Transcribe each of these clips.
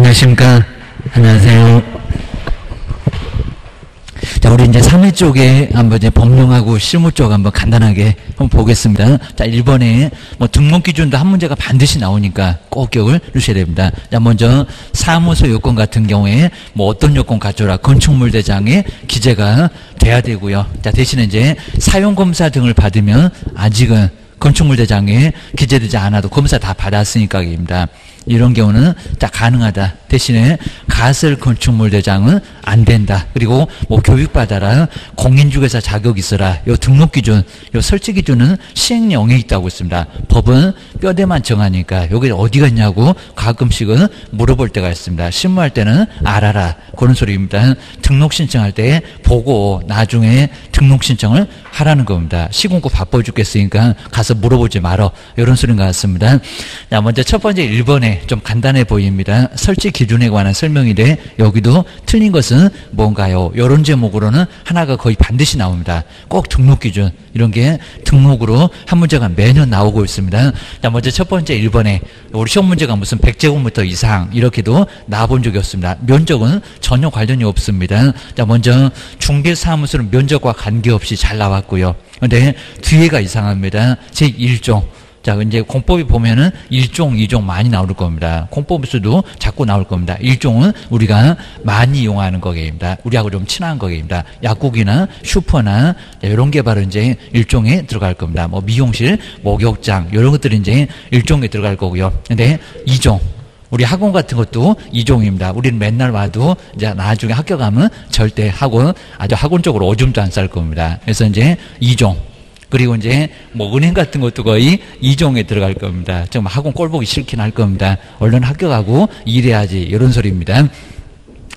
안녕하십니까. 안녕하세요. 자, 우리 이제 3회 쪽에 한번 이제 법령하고 실무 쪽 한번 간단하게 한번 보겠습니다. 자, 1번에 뭐 등록 기준도 한 문제가 반드시 나오니까 꼭 기억을 주셔야 됩니다. 자, 먼저 사무소 요건 같은 경우에 뭐 어떤 요건 갖춰라 건축물 대장에 기재가 돼야 되고요. 자, 대신에 이제 사용검사 등을 받으면 아직은 건축물 대장에 기재되지 않아도 검사 다 받았으니까입니다. 이런 경우는 자 가능하다. 대신에 가설 건축물 대장은 안 된다. 그리고 뭐 교육받아라, 공인중개사 자격 있어라. 요 등록 기준, 요 설치 기준은 시행령에 있다고 있습니다. 법은 뼈대만 정하니까 여기 어디가 있냐고 가끔씩은 물어볼 때가 있습니다. 신문할 때는 알아라 그런 소리입니다. 등록 신청할 때 보고 나중에 등록 신청을 하라는 겁니다. 시군구 바빠 죽겠으니까 가서 물어보지 말어. 이런 소리인 것 같습니다. 자, 먼저 첫 번째 1번에 좀 간단해 보입니다. 설치 기준에 관한 설명인데 여기도 틀린 것은 뭔가요? 이런 제목으로는 하나가 거의 반드시 나옵니다. 꼭 등록 기준 이런 게 등록으로 한 문제가 매년 나오고 있습니다. 자, 먼저 첫 번째 1번에 우리 시험 문제가 무슨 100제곱미터 이상 이렇게도 나와본 적이 없습니다. 면적은 전혀 관련이 없습니다. 자, 먼저 중개사무소는 면적과 관계없이 잘 나왔고요. 근데 뒤에가 이상합니다. 제1종. 자, 이제 공법이 보면은 1종, 2종 많이 나올 겁니다. 공법에서도 자꾸 나올 겁니다. 1종은 우리가 많이 이용하는 거기입니다. 우리하고 좀 친한 거기입니다. 약국이나 슈퍼나 이런 게 바로 이제 1종에 들어갈 겁니다. 뭐 미용실, 목욕장 이런 것들이 이제 1종에 들어갈 거고요. 근데 2종. 우리 학원 같은 것도 2종입니다. 우리는 맨날 와도 이제 나중에 학교 가면 절대 아주 학원 쪽으로 오줌도 안 쌀 겁니다. 그래서 이제 2종. 그리고 이제 뭐 은행 같은 것도 거의 2종에 들어갈 겁니다. 좀 학원 꼴 보기 싫긴 할 겁니다. 얼른 학교 가고 일해야지 이런 소리입니다.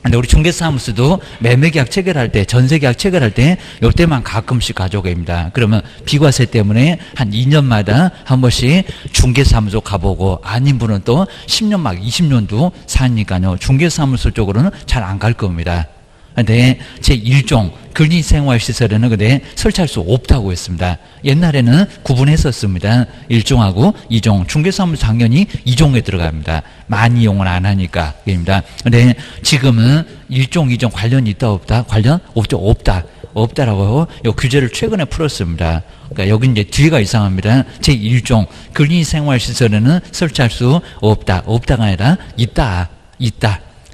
근데 우리 중개사무소도 매매계약 체결할 때, 전세계약 체결할 때 이때만 가끔씩 가져갑니다. 그러면 비과세 때문에 한 2년마다 한 번씩 중개사무소 가보고 아닌 분은 또 10년 막 20년도 사니까요. 중개사무소 쪽으로는 잘 안 갈 겁니다. 근데 제1종 근린생활시설에는 근데 설치할 수 없다고 했습니다. 옛날에는 구분했었습니다. 1종하고 2종. 중개사무소 당연히 2종에 들어갑니다. 많이 이용을 안 하니까. 입니다. 근데 지금은 1종, 2종 관련이 있다 없다? 관련? 없죠. 없다라고 요 규제를 최근에 풀었습니다. 그러니까 여기 이제 뒤가 이상합니다. 제1종 근린생활시설에는 설치할 수 없다. 없다가 아니라 있다.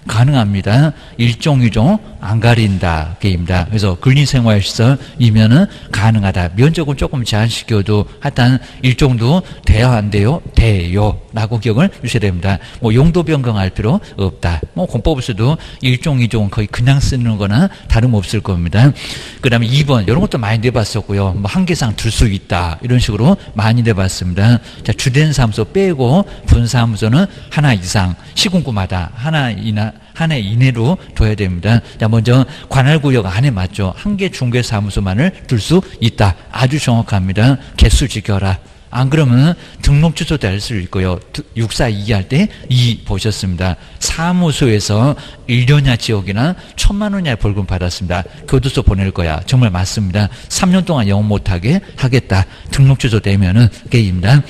가능합니다. 1종, 2종 안 가린다. 게임이다. 그래서 근린생활시설이면은 가능하다. 면적은 조금 제한시켜도 하여튼 1종도 돼야 안 돼요? 돼요. 라고 기억을 주셔야 됩니다. 뭐 용도 변경할 필요 없다. 뭐 공법에서도 1종, 2종은 거의 그냥 쓰는 거나 다름없을 겁니다. 그 다음에 2번. 이런 것도 많이 내봤었고요. 뭐 한계상 둘 수 있다. 이런 식으로 많이 내봤습니다. 자, 주된 사무소 빼고 분사무소는 하나 이상, 시군구마다 하나 이내로 둬야 됩니다. 자, 먼저 관할구역 안에 맞죠. 한 개 중개사무소만을 둘 수 있다. 아주 정확합니다. 개수 지켜라. 안 그러면 등록 취소도 할 수 있고요. 642 할 때 2 보셨습니다. 사무소에서 1년야 지역이나 1,000만 원이야 벌금 받았습니다. 교도소 보낼 거야. 정말 맞습니다. 3년 동안 영업 못하게 하겠다. 등록 취소되면은 게임입니다.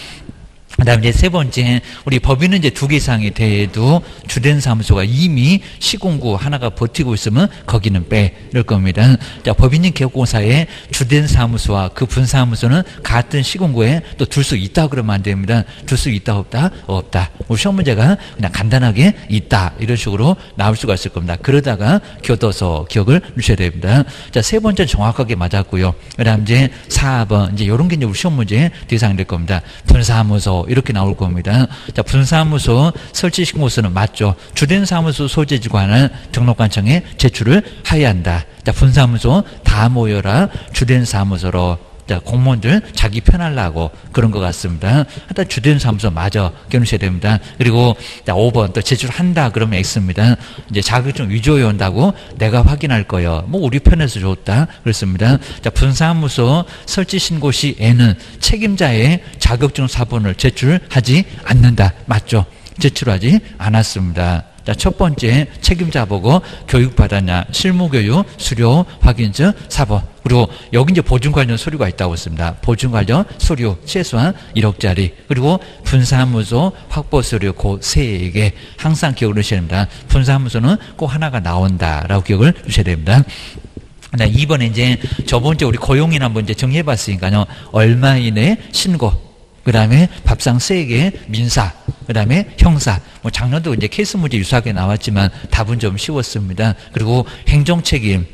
그 다음에 이제 세 번째, 우리 법인은 이제 2개 이상이 돼도 주된 사무소가 이미 시공구 하나가 버티고 있으면 거기는 빼. 이럴 겁니다. 자, 법인인 개업공사에 주된 사무소와 그 분사무소는 같은 시공구에 또 둘 수 있다 그러면 안 됩니다. 둘 수 있다, 없다? 없다. 우리 시험 문제가 그냥 간단하게 있다. 이런 식으로 나올 수가 있을 겁니다. 그러다가 교도소 기억을 주셔야 됩니다. 자, 세 번째 정확하게 맞았고요. 그 다음 이제 4번, 이제 이런 게 이제 우리 시험 문제 대상이 될 겁니다. 분사무소. 이렇게 나올 겁니다. 자, 분사무소 설치 신고서는 맞죠. 주된 사무소 소재지관을 등록관청에 제출을 해야 한다. 자, 분사무소 다 모여라. 주된 사무소로. 자, 공무원들 자기 편하려고 그런 것 같습니다. 하여튼 주된 사무소 맞아. 겨누셔야 됩니다. 그리고 자, 5번 또 제출한다 그러면 X입니다. 이제 자격증 위조해 온다고 내가 확인할 거예요. 뭐 우리 편에서 좋다. 그렇습니다. 자, 분사무소 설치 신고 시 N은 책임자의 자격증 사본을 제출하지 않는다. 맞죠? 제출하지 않았습니다. 자, 첫 번째 책임자 보고 교육받았냐, 실무교육, 수료, 확인증, 4번. 그리고 여기 이제 보증 관련 서류가 있다고 했습니다. 보증 관련 서류 최소한 1억짜리. 그리고 분사무소 확보 서류 그 3개 항상 기억을 하셔야 됩니다. 분사무소는 꼭 하나가 나온다라고 기억을 하셔야 됩니다. 네, 이번에 이제 저번주에 우리 고용인 한번 이제 정리해 봤으니까요. 얼마 이내 신고, 그 다음에 밥상 3개, 민사, 그 다음에 형사. 뭐 작년도 이제 케이스 문제 유사하게 나왔지만 답은 좀 쉬웠습니다. 그리고 행정책임,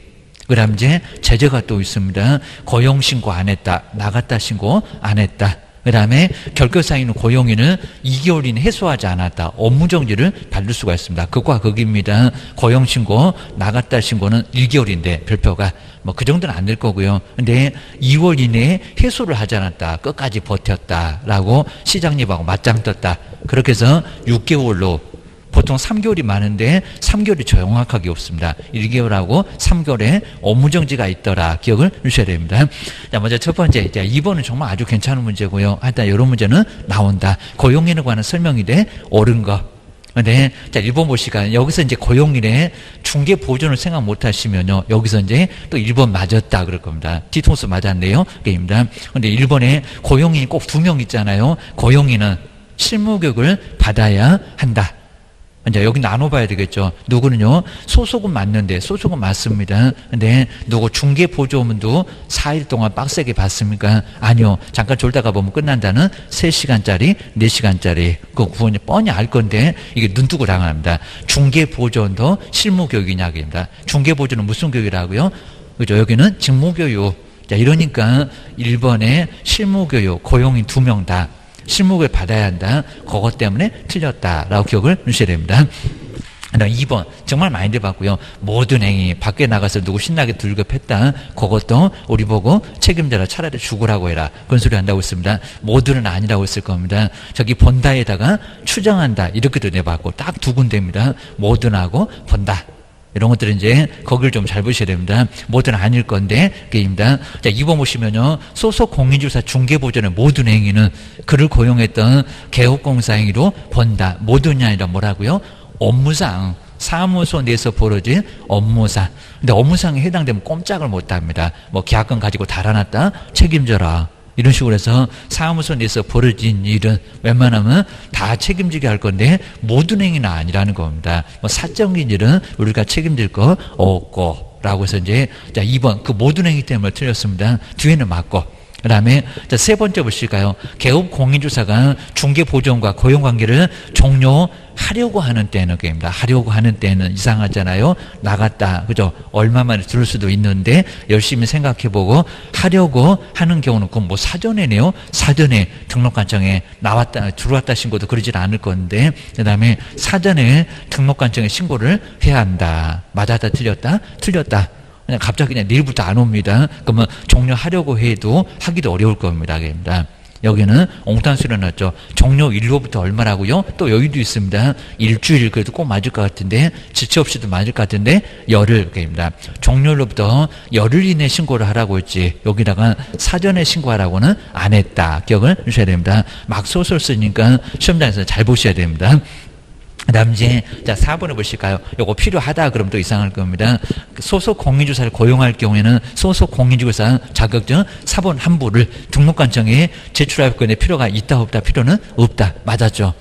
그 다음 이제 제재가 또 있습니다. 고용신고 안 했다, 나갔다 신고 안 했다. 그 다음에 결격사유는 고용인을 2개월 이내 해소하지 않았다. 업무정지를 받을 수가 있습니다. 극과 극입니다. 고용신고, 나갔다 신고는 1개월인데 별표가 뭐 그 정도는 안 될 거고요. 근데 2월 이내에 해소를 하지 않았다. 끝까지 버텼다라고 시장님하고 맞짱 떴다. 그렇게 해서 6개월로 보통 3개월이 많은데 3개월이 정확하게 없습니다. 1개월하고 3개월에 업무정지가 있더라. 기억을 주셔야 됩니다. 자, 먼저 첫 번째. 자, 2번은 정말 아주 괜찮은 문제고요. 하여튼 이런 문제는 나온다. 고용인에 관한 설명이 돼 옳은 거. 네. 자, 1번 보시니까 여기서 이제 고용인의 중개 보존을 생각 못 하시면요. 여기서 이제 또 1번 맞았다 그럴 겁니다. 뒤통수 맞았네요. 그입니다. 근데 1번에 고용인이 꼭 2명 있잖아요. 고용인은 실무교육을 받아야 한다. 이제 여기 나눠봐야 되겠죠. 누구는요, 소속은 맞는데, 소속은 맞습니다. 근데 누구 중개 보조문도 4일 동안 빡세게 받습니까? 아니요. 잠깐 졸다가 보면 끝난다는 3시간짜리, 4시간짜리. 그 구원이 뻔히 알 건데, 이게 눈뜨고 당합니다. 중개 보조원도 실무교육이냐입니다. 중개 보조는 무슨 교육이라고요? 그죠? 여기는 직무교육. 자, 이러니까 1번에 실무교육, 고용인 2명 다. 실무를 받아야 한다. 그것 때문에 틀렸다라고 기억을 주셔야 됩니다. 2번 정말 많이 들어봤고요. 모든 행위 밖에 나가서 누구 신나게 들급했다. 그것도 우리 보고 책임자라 차라리 죽으라고 해라. 그런 소리 한다고 했습니다. 모두는 아니라고 했을 겁니다. 저기 본다에다가 추정한다 이렇게도 내봤고 딱 2군데입니다. 모두하고 본다. 이런 것들은 이제 거기를 좀 잘 보셔야 됩니다. 뭐든 아닐 건데 그게입니다. 자, 2번 보시면요. 소속 공인주사 중개보전의 모든 행위는 그를 고용했던 개업공사 행위로 본다. 모든이 아니라 뭐라고요? 업무상 사무소 내에서 벌어진 업무상. 근데 업무상에 해당되면 꼼짝을 못합니다. 뭐 계약금 가지고 달아났다 책임져라. 이런 식으로 해서 사무소 내에서 벌어진 일은 웬만하면 다 책임지게 할 건데 모든 행위는 아니라는 겁니다. 뭐 사적인 일은 우리가 책임질 거 없고 라고 해서 이제 자 2번 그 모든 행위 때문에 틀렸습니다. 뒤에는 맞고. 그 다음에 세 번째 보실까요? 개업 공인주사가 중개보존과 고용관계를 종료하려고 하는 때는 그입니다. 하려고 하는 때는 이상하잖아요. 나갔다. 그죠? 얼마만에 들을 수도 있는데 열심히 생각해보고 하려고 하는 경우는 그건 뭐 사전에네요. 사전에 등록관청에 나왔다 들어왔다 신고도 그러질 않을 건데 그 다음에 사전에 등록관청에 신고를 해야 한다. 맞았다 틀렸다? 틀렸다. 그냥 갑자기 그냥 내일부터 안 옵니다. 그러면 종료하려고 해도 하기도 어려울 겁니다. 여기는 옹탄 수련 났죠. 종료일로부터 얼마라고요? 또 여유도 있습니다. 일주일 그래도 꼭 맞을 것 같은데 지체 없이도 맞을 것 같은데 열흘입니다. 종료일로부터 열흘 이내 신고를 하라고 했지 여기다가 사전에 신고하라고는 안 했다. 기억을 주셔야 됩니다. 막 소설 쓰니까 시험장에서 잘 보셔야 됩니다. 그 다음 이제, 자, 4번을 보실까요? 요거 필요하다 그러면 또 이상할 겁니다. 소속 공인주사를 고용할 경우에는 소속 공인주사 자격증 4번 한 부를 등록관청에 제출할 건데 필요가 있다 없다? 필요는 없다. 맞았죠?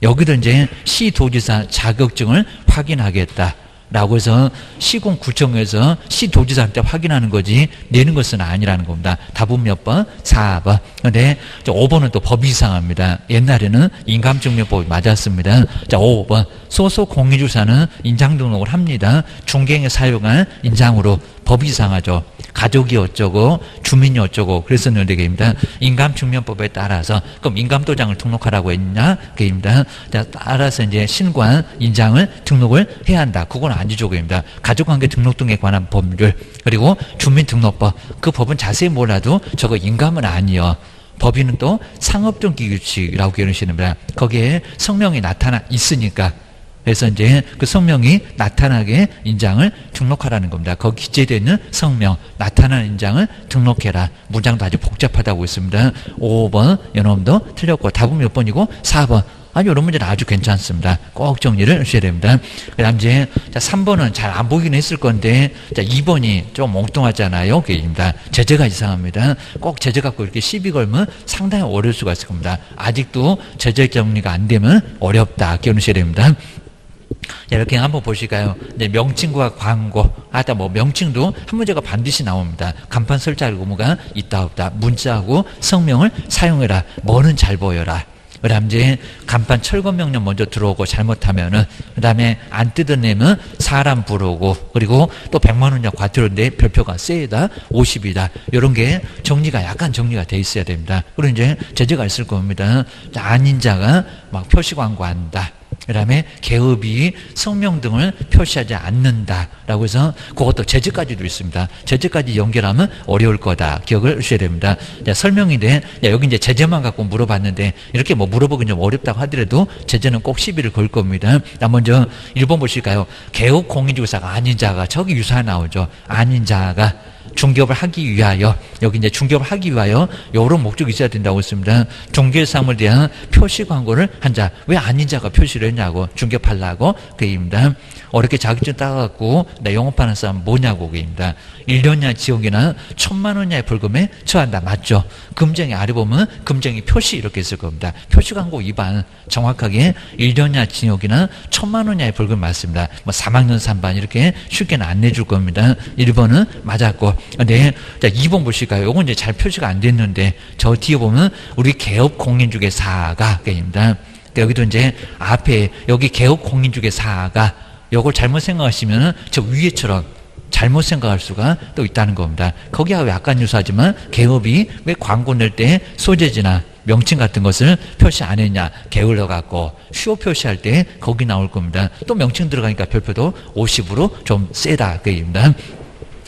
여기도 이제 시도지사 자격증을 확인하겠다. 라고 해서 시공구청에서 시도지사한테 확인하는 거지 내는 것은 아니라는 겁니다. 답은 몇 번? 4번. 근데 5번은 또 법이 이상합니다. 옛날에는 인감증명법이 맞았습니다. 자, 5번. 소속 공인주사는 인장등록을 합니다. 중개행에 사용한 인장으로 법이 이상하죠. 가족이 어쩌고 주민이 어쩌고 그랬었는데 그입니다. 인감증명법에 따라서 그럼 인감도장을 등록하라고 했냐? 그입니다. 자, 따라서 이제 신관 인장을 등록을 해야 한다. 그건 아니죠. 그입니다. 가족관계 등록 등에 관한 법률 그리고 주민등록법 그 법은 자세히 몰라도 저거 인감은 아니요. 법인은 또 상업등기규칙이라고 기억하시는 겁니다. 거기에 성명이 나타나 있으니까 그래서 이제 그 성명이 나타나게 인장을 등록하라는 겁니다. 거기 기재되어 있는 성명, 나타나는 인장을 등록해라. 문장도 아주 복잡하다고 있습니다. 5번, 연놈도 틀렸고, 답은 몇 번이고? 4번. 아주 이런 문제는 아주 괜찮습니다. 꼭 정리를 하셔야 됩니다. 그 다음 이제, 자, 3번은 잘 안 보이긴 했을 건데, 자, 2번이 좀 엉뚱하잖아요. 그입니다. 제재가 이상합니다. 꼭 제재 갖고 이렇게 시비 걸면 상당히 어려울 수가 있을 겁니다. 아직도 제재 정리가 안 되면 어렵다. 기억하셔야 됩니다. 이렇게 한번 보실까요? 이제 명칭과 광고. 아까 뭐 명칭도 한 문제가 반드시 나옵니다. 간판 설치할 의무가 있다 없다. 문자하고 성명을 사용해라. 뭐는 잘 보여라. 그 다음 이제 간판 철거 명령 먼저 들어오고 잘못하면은 그 다음에 안 뜯어내면 사람 부르고 그리고 또 100만 원이나 과태료인데 별표가 세다 50이다 이런 게 정리가 약간 정리가 돼 있어야 됩니다. 그리고 이제 제재가 있을 겁니다. 아닌 자가 막 표시 광고한다. 그 다음에 개업이 성명 등을 표시하지 않는다라고 해서 그것도 제재까지도 있습니다. 제재까지 연결하면 어려울 거다. 기억을 하셔야 됩니다. 자, 설명인데 여기 이제 제재만 갖고 물어봤는데 이렇게 뭐 물어보긴 좀 어렵다고 하더라도 제재는 꼭 시비를 걸 겁니다. 자, 먼저 1번 보실까요? 개업 공인중개사가 아닌 자가 저기 유사한 나오죠. 아닌 자가 중개업을 하기 위하여 여기 이제 중개업을 하기 위하여 이런 목적이 있어야 된다고 했습니다. 중개사업에 대한 표시 광고를 한 자. 왜 아닌 자가 표시를 했냐고 중개업하려고 그입니다. 어렵게 자격증 따갖고 나 영업하는 사람 뭐냐고 그입니다. 1년이나 지역이나 1,000만 원 이하의 벌금에 처한다. 맞죠? 금쟁이 아래 보면 금쟁이 표시 이렇게 있을 겁니다. 표시 광고 위반 정확하게 1년이나 징역이나 1,000만 원 이하의 벌금 맞습니다. 뭐 3학년 3반 이렇게 쉽게는 안 내줄 겁니다. 1번은 맞았고 네, 자 2번 보실까요? 요건 이제 잘 표시가 안 됐는데 저 뒤에 보면 우리 개업 공인중개사가 입니다. 여기도 이제 앞에 여기 개업 공인중개사가 요걸 잘못 생각하시면 저 위에처럼 잘못 생각할 수가 또 있다는 겁니다. 거기하고 약간 유사하지만 개업이 왜 광고 낼 때 소재지나 명칭 같은 것을 표시 안 했냐 게을러 갖고 수요 표시할 때 거기 나올 겁니다. 또 명칭 들어가니까 별표도 50으로 좀 세다 그입니다.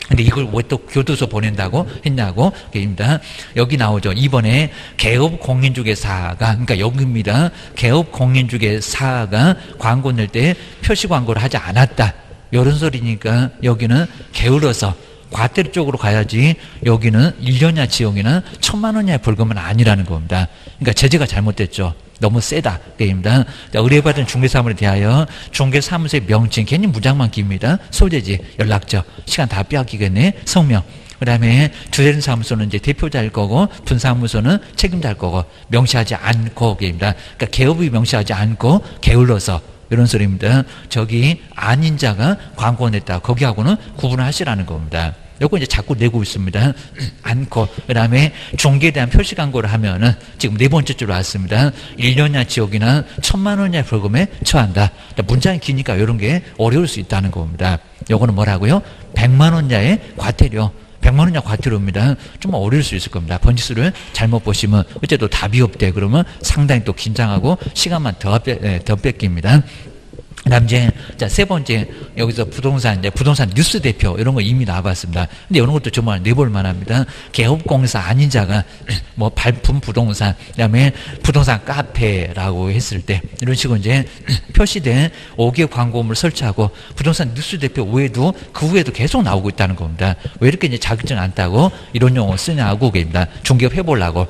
근데 이걸 왜 또 교도소 보낸다고 했냐고 그입니다. 여기 나오죠. 이번에 개업 공인중개사가 그러니까 여기입니다. 개업 공인중개사가 광고 낼 때 표시 광고를 하지 않았다. 이런 소리니까 여기는 게을러서 과태료 쪽으로 가야지 여기는 1년이나 지역이나 1,000만 원 이하의 벌금은 아니라는 겁니다. 그러니까 제재가 잘못됐죠. 너무 세다. 게임다. 의뢰받은 중개사무에 대하여 중개사무소의 명칭, 괜히 무장만 깁니다. 소재지, 연락처, 시간 다 빼앗기겠네. 성명. 그 다음에 주재련 사무소는 이제 대표자일 거고, 분사무소는 책임자일 거고, 명시하지 않고, 게임다. 그러니까 개업이 명시하지 않고, 게을러서, 이런 소리입니다. 저기 아닌 자가 광고 냈다. 거기하고는 구분을 하시라는 겁니다. 요거 이제 자꾸 내고 있습니다. 않고. 그 다음에 중개에 대한 표시 광고를 하면은 지금 네 번째 줄 왔습니다. 1년이나 지역이나 1,000만 원 이하의 벌금에 처한다. 문장이 기니까 이런 게 어려울 수 있다는 겁니다. 요거는 뭐라고요? 100만 원 이하의 과태료. 100만 원 이하 과태료입니다. 좀 어려울 수 있을 겁니다. 번지수를 잘못 보시면 어째도 답이 없대. 그러면 상당히 또 긴장하고 시간만 더 뺏깁니다. 그다음 이제 자 세 번째 여기서 부동산 이제 부동산 뉴스 대표 이런 거 이미 나와봤습니다. 근데 이런 것도 정말 내볼 만합니다. 개업공사 아닌 자가 뭐 발품 부동산 그다음에 부동산 카페라고 했을 때 이런 식으로 이제 표시된 5개 광고물을 설치하고 부동산 뉴스 대표 외에도 그 외에도 계속 나오고 있다는 겁니다. 왜 이렇게 이제 자격증 안 따고 이런 용어 쓰냐고 그입니다. 중개업 해보려고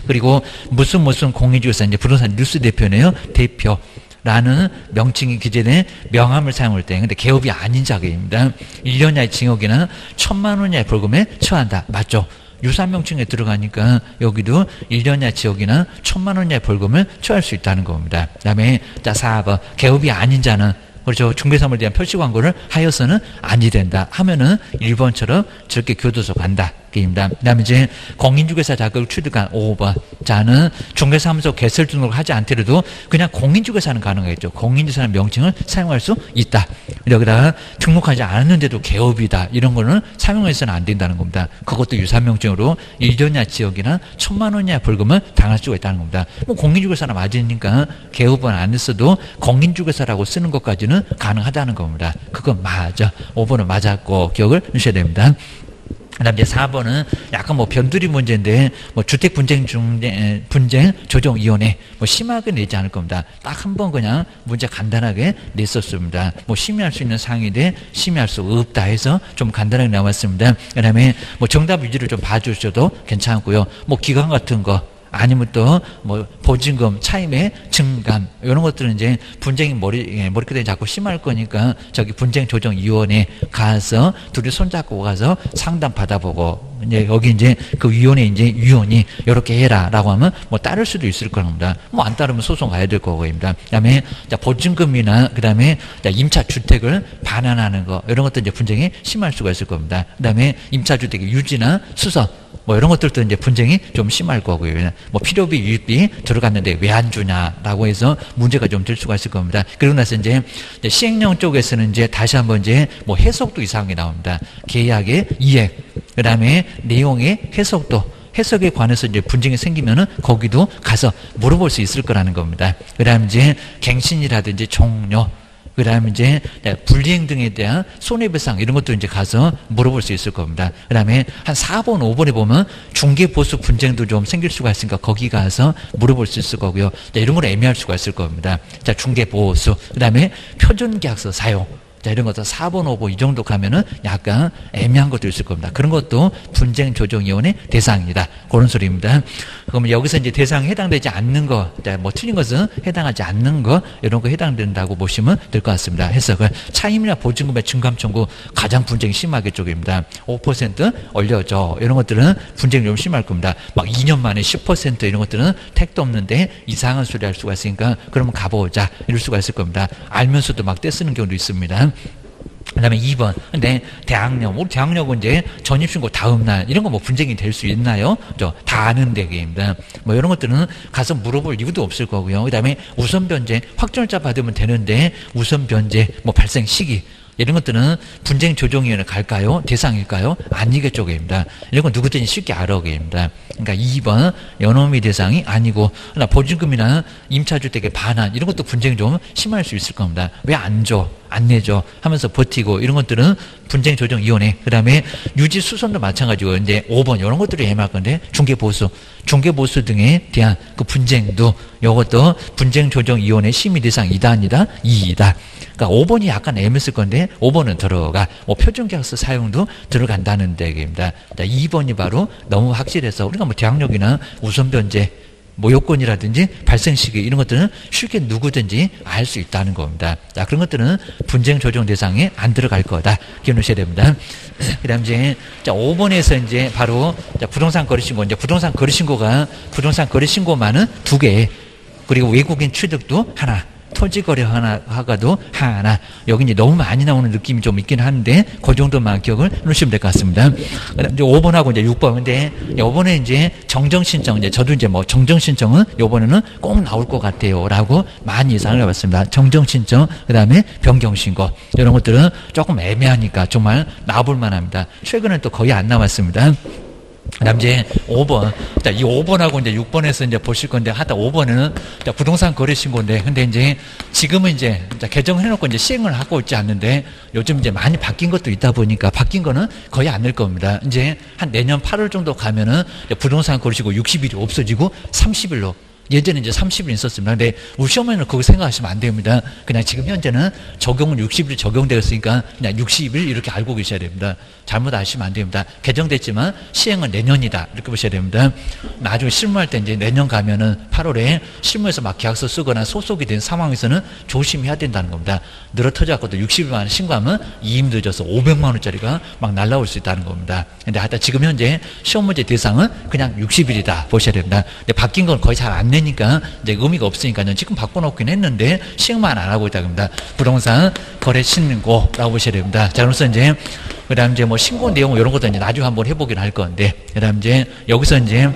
그리고 무슨 공인중개사 이제 부동산 뉴스 대표네요. 대표. 라는 명칭이 기재된 명함을 사용할 때 근데 개업이 아닌 자격입니다. 1년 이하의 징역이나 1,000만 원 이하의 벌금에 처한다. 맞죠? 유사한 명칭에 들어가니까 여기도 1년 이하 징역이나 1,000만 원 이하의 벌금을 처할 수 있다는 겁니다. 그 다음에 자 4번 개업이 아닌 자는 그렇죠. 중개사무에 대한 표시 광고를 하여서는 아니 된다 하면은 1번처럼 저렇게 교도소 간다. 입니다. 그 다음에 이제 공인중개사 자격을 취득한 5번 자는 중개사무소 개설 등록을 하지 않더라도 그냥 공인중개사는 가능하겠죠. 공인중개사는 명칭을 사용할 수 있다. 여기다가 등록하지 않았는데도 개업이다. 이런 거는 사용해서는 안 된다는 겁니다. 그것도 유사명칭으로 1년 이하 지역이나 1,000만 원 이하 벌금을 당할 수가 있다는 겁니다. 뭐 공인중개사나 맞으니까 개업은 안 했어도 공인중개사라고 쓰는 것까지는 가능하다는 겁니다. 그건 맞아. 5번은 맞았고 기억을 하셔야 됩니다. 그 다음 이제 4번은 약간 뭐 변두리 문제인데, 뭐 주택 분쟁 조정위원회, 뭐 심하게 내지 않을 겁니다. 딱 한 번 그냥 문제 간단하게 냈었습니다. 뭐 심의할 수 있는 사항인데, 심의할 수 없다 해서 좀 간단하게 나왔습니다. 그 다음에 뭐 정답 위주로 좀 봐주셔도 괜찮고요. 뭐 기간 같은 거, 아니면 또 뭐 보증금 차임의 증감 이런 것들은 이제 분쟁이 머리끝에 자꾸 심할 거니까 저기 분쟁조정위원회 가서 둘이 손잡고 가서 상담 받아보고 이제 여기 이제 그 위원회 이제 위원이 이렇게 해라라고 하면 뭐 따를 수도 있을 겁니다. 뭐 안 따르면 소송 가야 될 거고입니다. 그다음에 보증금이나 그다음에 임차 주택을 반환하는 거 이런 것도 이제 분쟁이 심할 수가 있을 겁니다. 그다음에 임차 주택의 유지나 수서 뭐 이런 것들도 이제 분쟁이 좀 심할 거고요. 뭐 필요비 유입비 들어갔는데 왜 안 주냐라고 해서 문제가 좀 될 수가 있을 겁니다. 그러고 나서 이제 시행령 쪽에서는 이제 다시 한번 이제 뭐 해석도 이상한 게 나옵니다. 계약의 이행, 그다음에 내용의 해석에 관해서 이제 분쟁이 생기면은 거기도 가서 물어볼 수 있을 거라는 겁니다. 그다음 이제 갱신이라든지 종료, 그다음에 이제 불이행 등에 대한 손해배상 이런 것도 이제 가서 물어볼 수 있을 겁니다. 그다음에 한 4번, 5번에 보면 중개보수 분쟁도 좀 생길 수가 있으니까 거기 가서 물어볼 수 있을 거고요. 이런 걸 애매할 수가 있을 겁니다. 자, 중개보수, 그다음에 표준계약서 사용. 자, 이런 것도 4번, 5번 이 정도 가면은 약간 애매한 것도 있을 겁니다. 그런 것도 분쟁조정위원회 대상이다. 그런 소리입니다. 그러면 여기서 이제 대상에 해당되지 않는 거, 뭐 틀린 것은 해당하지 않는 거, 이런 거 해당된다고 보시면 될 것 같습니다. 해석을. 차임이나 보증금의 증감 청구 가장 분쟁이 심하게 쪽입니다. 5% 올려줘. 이런 것들은 분쟁이 좀 심할 겁니다. 막 2년 만에 10% 이런 것들은 택도 없는데 이상한 소리 할 수가 있으니까 그러면 가보자. 이럴 수가 있을 겁니다. 알면서도 막 떼쓰는 경우도 있습니다. 그 다음에 2번. 근데 대학력, 우리 대학력은 이제 전입신고 다음날, 이런 거 뭐 분쟁이 될 수 있나요? 다 아는 대개입니다. 뭐 이런 것들은 가서 물어볼 이유도 없을 거고요. 그 다음에 우선 변제, 확정일자 받으면 되는데, 우선 변제, 뭐 발생 시기, 이런 것들은 분쟁조정위원회 갈까요? 대상일까요? 아니겠죠입니다. 이런 건 누구든지 쉽게 알아오게입니다. 그러니까 2번 연호미 대상이 아니고, 보증금이나 임차주택의 반환 이런 것도 분쟁이 좀 심할 수 있을 겁니다. 왜 안 줘? 안 내줘? 하면서 버티고 이런 것들은 분쟁조정위원회. 그 다음에 유지수선도 마찬가지고 이제 5번 이런 것들이 애매할 건데 중개보수 등에 대한 그 분쟁도 이것도 분쟁조정위원회 심의 대상 2다 아니다? 2이다. 그러니까 5번이 약간 애매했을 건데 5번은 들어가. 뭐 표준계약서 사용도 들어간다는 얘기입니다. 2번이 바로 너무 확실해서 우리가 뭐 대학력이나 우선변제 뭐 요건이라든지 발생 시기 이런 것들은 쉽게 누구든지 알 수 있다는 겁니다. 자, 그런 것들은 분쟁 조정 대상에 안 들어갈 거다. 기억하셔야 됩니다. 그다음 이제 5번에서 이제 바로 부동산 거래신고, 이제 부동산 거래신고만은 2개, 그리고 외국인 취득도 하나, 토지거래 허가도 하나. 여기 이제 너무 많이 나오는 느낌이 좀 있긴 한데 그 정도만 기억을 해놓으시면 될 것 같습니다. 그다음 이제 5번하고 이제 6번. 근데 이번에 이제 정정신청, 이제 저도 이제 뭐 정정신청은 이번에는 꼭 나올 것 같아요라고 많이 예상을 해봤습니다. 정정신청, 그다음에 변경신고 이런 것들은 조금 애매하니까 정말 나와볼 만합니다. 최근엔 또 거의 안 나왔습니다. 그다음 이제 5번. 자, 이 5번하고 이제 6번에서 이제 보실 건데, 하다 5번은 부동산 거래 신고인데, 근데 이제 지금은 이제 개정을 해놓고 이제 시행을 하고 있지 않는데, 요즘 이제 많이 바뀐 것도 있다 보니까 바뀐 거는 거의 안 될 겁니다. 이제 한 내년 8월 정도 가면은 부동산 거래 신고 60일이 없어지고 30일로. 예전에 이제 30일 있었습니다. 근데 우리 시어머니는 그거 생각하시면 안 됩니다. 그냥 지금 현재는 적용은 60일 적용되었으니까 그냥 60일 이렇게 알고 계셔야 됩니다. 잘못 아시면 안 됩니다. 개정됐지만 시행은 내년이다. 이렇게 보셔야 됩니다. 나중에 실무할 때 이제 내년 가면은 8월에 실무에서 막 계약서 쓰거나 소속이 된 상황에서는 조심해야 된다는 겁니다. 늘어터져갖고도 60일 만에 신고하면 이임 늦어서 500만 원짜리가 막 날라올 수 있다는 겁니다. 근데 하여튼 지금 현재 시험 문제 대상은 그냥 60일이다 보셔야 됩니다. 근데 바뀐 건 거의 잘 안 내니까 이제 의미가 없으니까요. 지금 바꿔놓긴 했는데 시행만 안 하고 있다 겁니다. 부동산 거래 신고라고 보셔야 됩니다. 자, 그래서 이제 그다음 이제 뭐 신고 내용 이런 것도 이제 나중에 한번 해보긴 할 건데, 그다음 이제 여기서 이제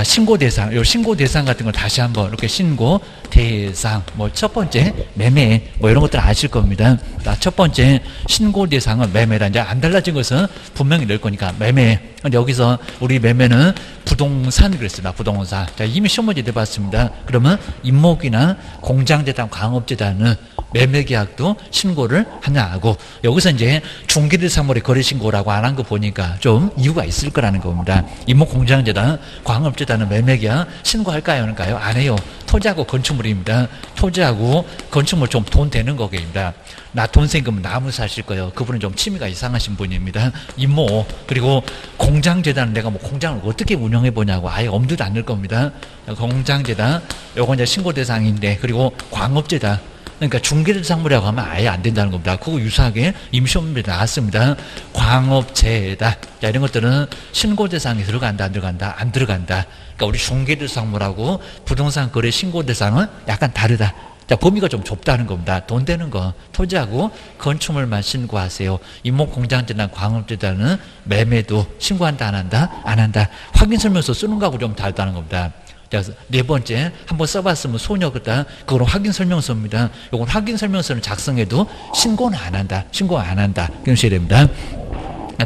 신고 대상, 요 신고 대상 같은 걸 다시 한번 이렇게 신고 대상, 뭐 첫 번째 매매, 뭐 이런 것들 아실 겁니다. 첫 번째 신고 대상은 매매다. 이제 안 달라진 것은 분명히 낼 거니까 매매. 근데 여기서 우리 매매는 부동산 그랬습니다. 부동산. 자, 이미 시험 문제 내봤습니다. 그러면 임목이나 공장재단, 광업재단은 매매계약도 신고를 하냐고. 여기서 이제 중개대상물의 거래신고라고 안 한 거 보니까 좀 이유가 있을 거라는 겁니다. 임목공장재단, 광업재단은 매매계약 신고할까요? 할까요? 안 해요. 토지하고 건축물 건축물입니다. 토지하고 건축물 좀 돈 되는 거입니다. 나 돈 생기면 나무 사실 거예요. 그분은 좀 취미가 이상하신 분입니다. 임모. 그리고 공장재단, 내가 뭐 공장을 어떻게 운영해 보냐고 아예 엄두도 안 낼 겁니다. 공장재단, 요건 이제 신고 대상인데, 그리고 광업재단. 그러니까 중개대상물이라고 하면 아예 안 된다는 겁니다. 그거 유사하게 임시험문에 나왔습니다. 광업재단. 자, 이런 것들은 신고 대상에 들어간다, 안 들어간다? 안 들어간다. 그러니까 우리 중개대상물하고 부동산 거래 신고 대상은 약간 다르다. 자, 범위가 좀 좁다는 겁니다. 돈 되는 거, 토지하고 건축물만 신고하세요. 임목공장재단, 광업재단은 매매도 신고한다, 안 한다? 안 한다. 확인설명서 쓰는 거하고 좀 다르다는 겁니다. 자, 네 번째, 한번 써봤으면 소녀거다. 그건 확인설명서입니다. 이건 확인설명서는 작성해도 신고는 안 한다. 신고 안 한다. 그러셔야 됩니다.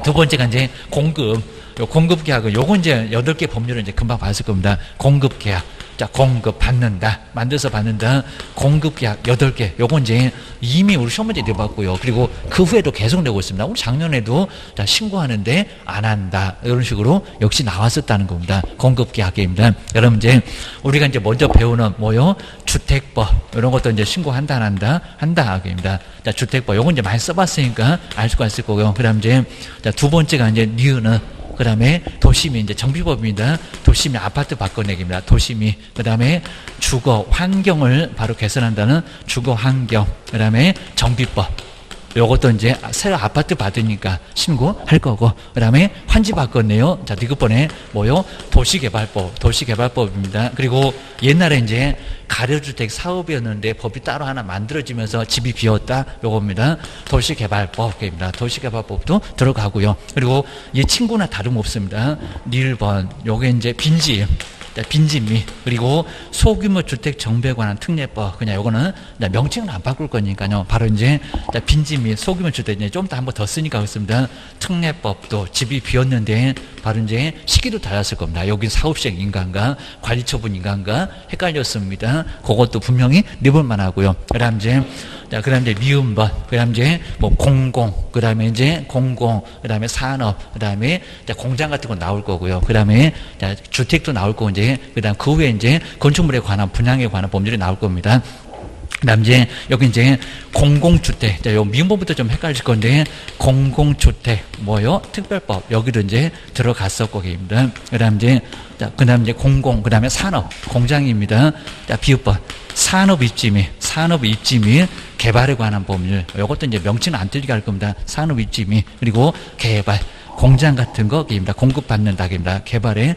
두 번째가 이제 공급. 요 공급계약은 요건 이제 8개 법률을 이제 금방 봤을 겁니다. 공급계약. 자, 공급 받는다. 만들어서 받는다. 공급계약 8개. 요건 이제 이미 우리 시험 문제 내봤고요. 그리고 그 후에도 계속 내고 있습니다. 우리 작년에도 자, 신고하는데 안 한다. 이런 식으로 역시 나왔었다는 겁니다. 공급계약입니다. 여러분 이제 우리가 이제 먼저 배우는 뭐요? 주택법. 이런 것도 이제 신고한다, 안 한다? 한다. 하기입니다. 자, 주택법. 요건 이제 많이 써봤으니까 알 수가 있을 거고요. 그 다음 이제 자, 두 번째가 이제 니은은 그 다음에 도심이 이제 정비법입니다. 도심이 아파트 바꿔내기입니다. 도심이. 그 다음에 주거 환경을 바로 개선한다는 주거 환경. 그 다음에 정비법. 요것도 이제 새로 아파트 받으니까 신고할 거고. 그 다음에 환지 바꿨네요. 자, 디귿번에 뭐요? 도시개발법. 도시개발법입니다. 그리고 옛날에 이제 가려주택 사업이었는데 법이 따로 하나 만들어지면서 집이 비었다. 요겁니다. 도시개발법입니다. 도시개발법도 들어가고요. 그리고 얘 친구나 다름없습니다. 1번. 요게 이제 빈지. 빈집미. 그리고 소규모 주택 정비에 관한 특례법. 그냥 요거는 명칭은 안 바꿀 거니까요. 바로 이제 빈집미, 소규모 주택 이제 좀 더 한번 더 쓰니까 그렇습니다. 특례법도 집이 비었는데 바로 이제 시기도 달랐을 겁니다. 여기 사업시행 인간과 관리처분 인간과 헷갈렸습니다. 그것도 분명히 내볼만 하고요. 그 다음 이제 자, 그 다음 이제 미음번, 그 다음 이제 뭐 공공, 그 다음에 이제 공공, 그 다음에 산업, 그 다음에 공장 같은 거 나올 거고요. 그 다음에 주택도 나올 거고, 이제, 그 다음 그 후에 이제 건축물에 관한 분양에 관한 법률이 나올 겁니다. 그 다음 이제 여기 이제 공공주택, 자, 요 미음법부터 좀 헷갈릴 건데, 공공주택, 뭐요? 특별법, 여기도 이제 들어갔었고, 입니다. 그 다음 이제, 자, 그 다음 이제 공공, 그 다음에 산업, 공장입니다. 자, 비읍법. 산업 입지 및 개발에 관한 법률. 이것도 이제 명칭은 안 틀리게 할 겁니다. 산업 입지 및 그리고 개발. 공장 같은 거입니다. 공급받는다입니다. 개발에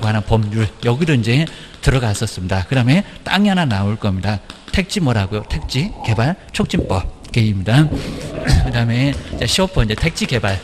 관한 법률. 여기도 이제 들어갔었습니다. 그 다음에 땅이 하나 나올 겁니다. 택지 뭐라고요? 택지 개발 촉진법. 입니다. 그 다음에 시험법 이제 택지 개발.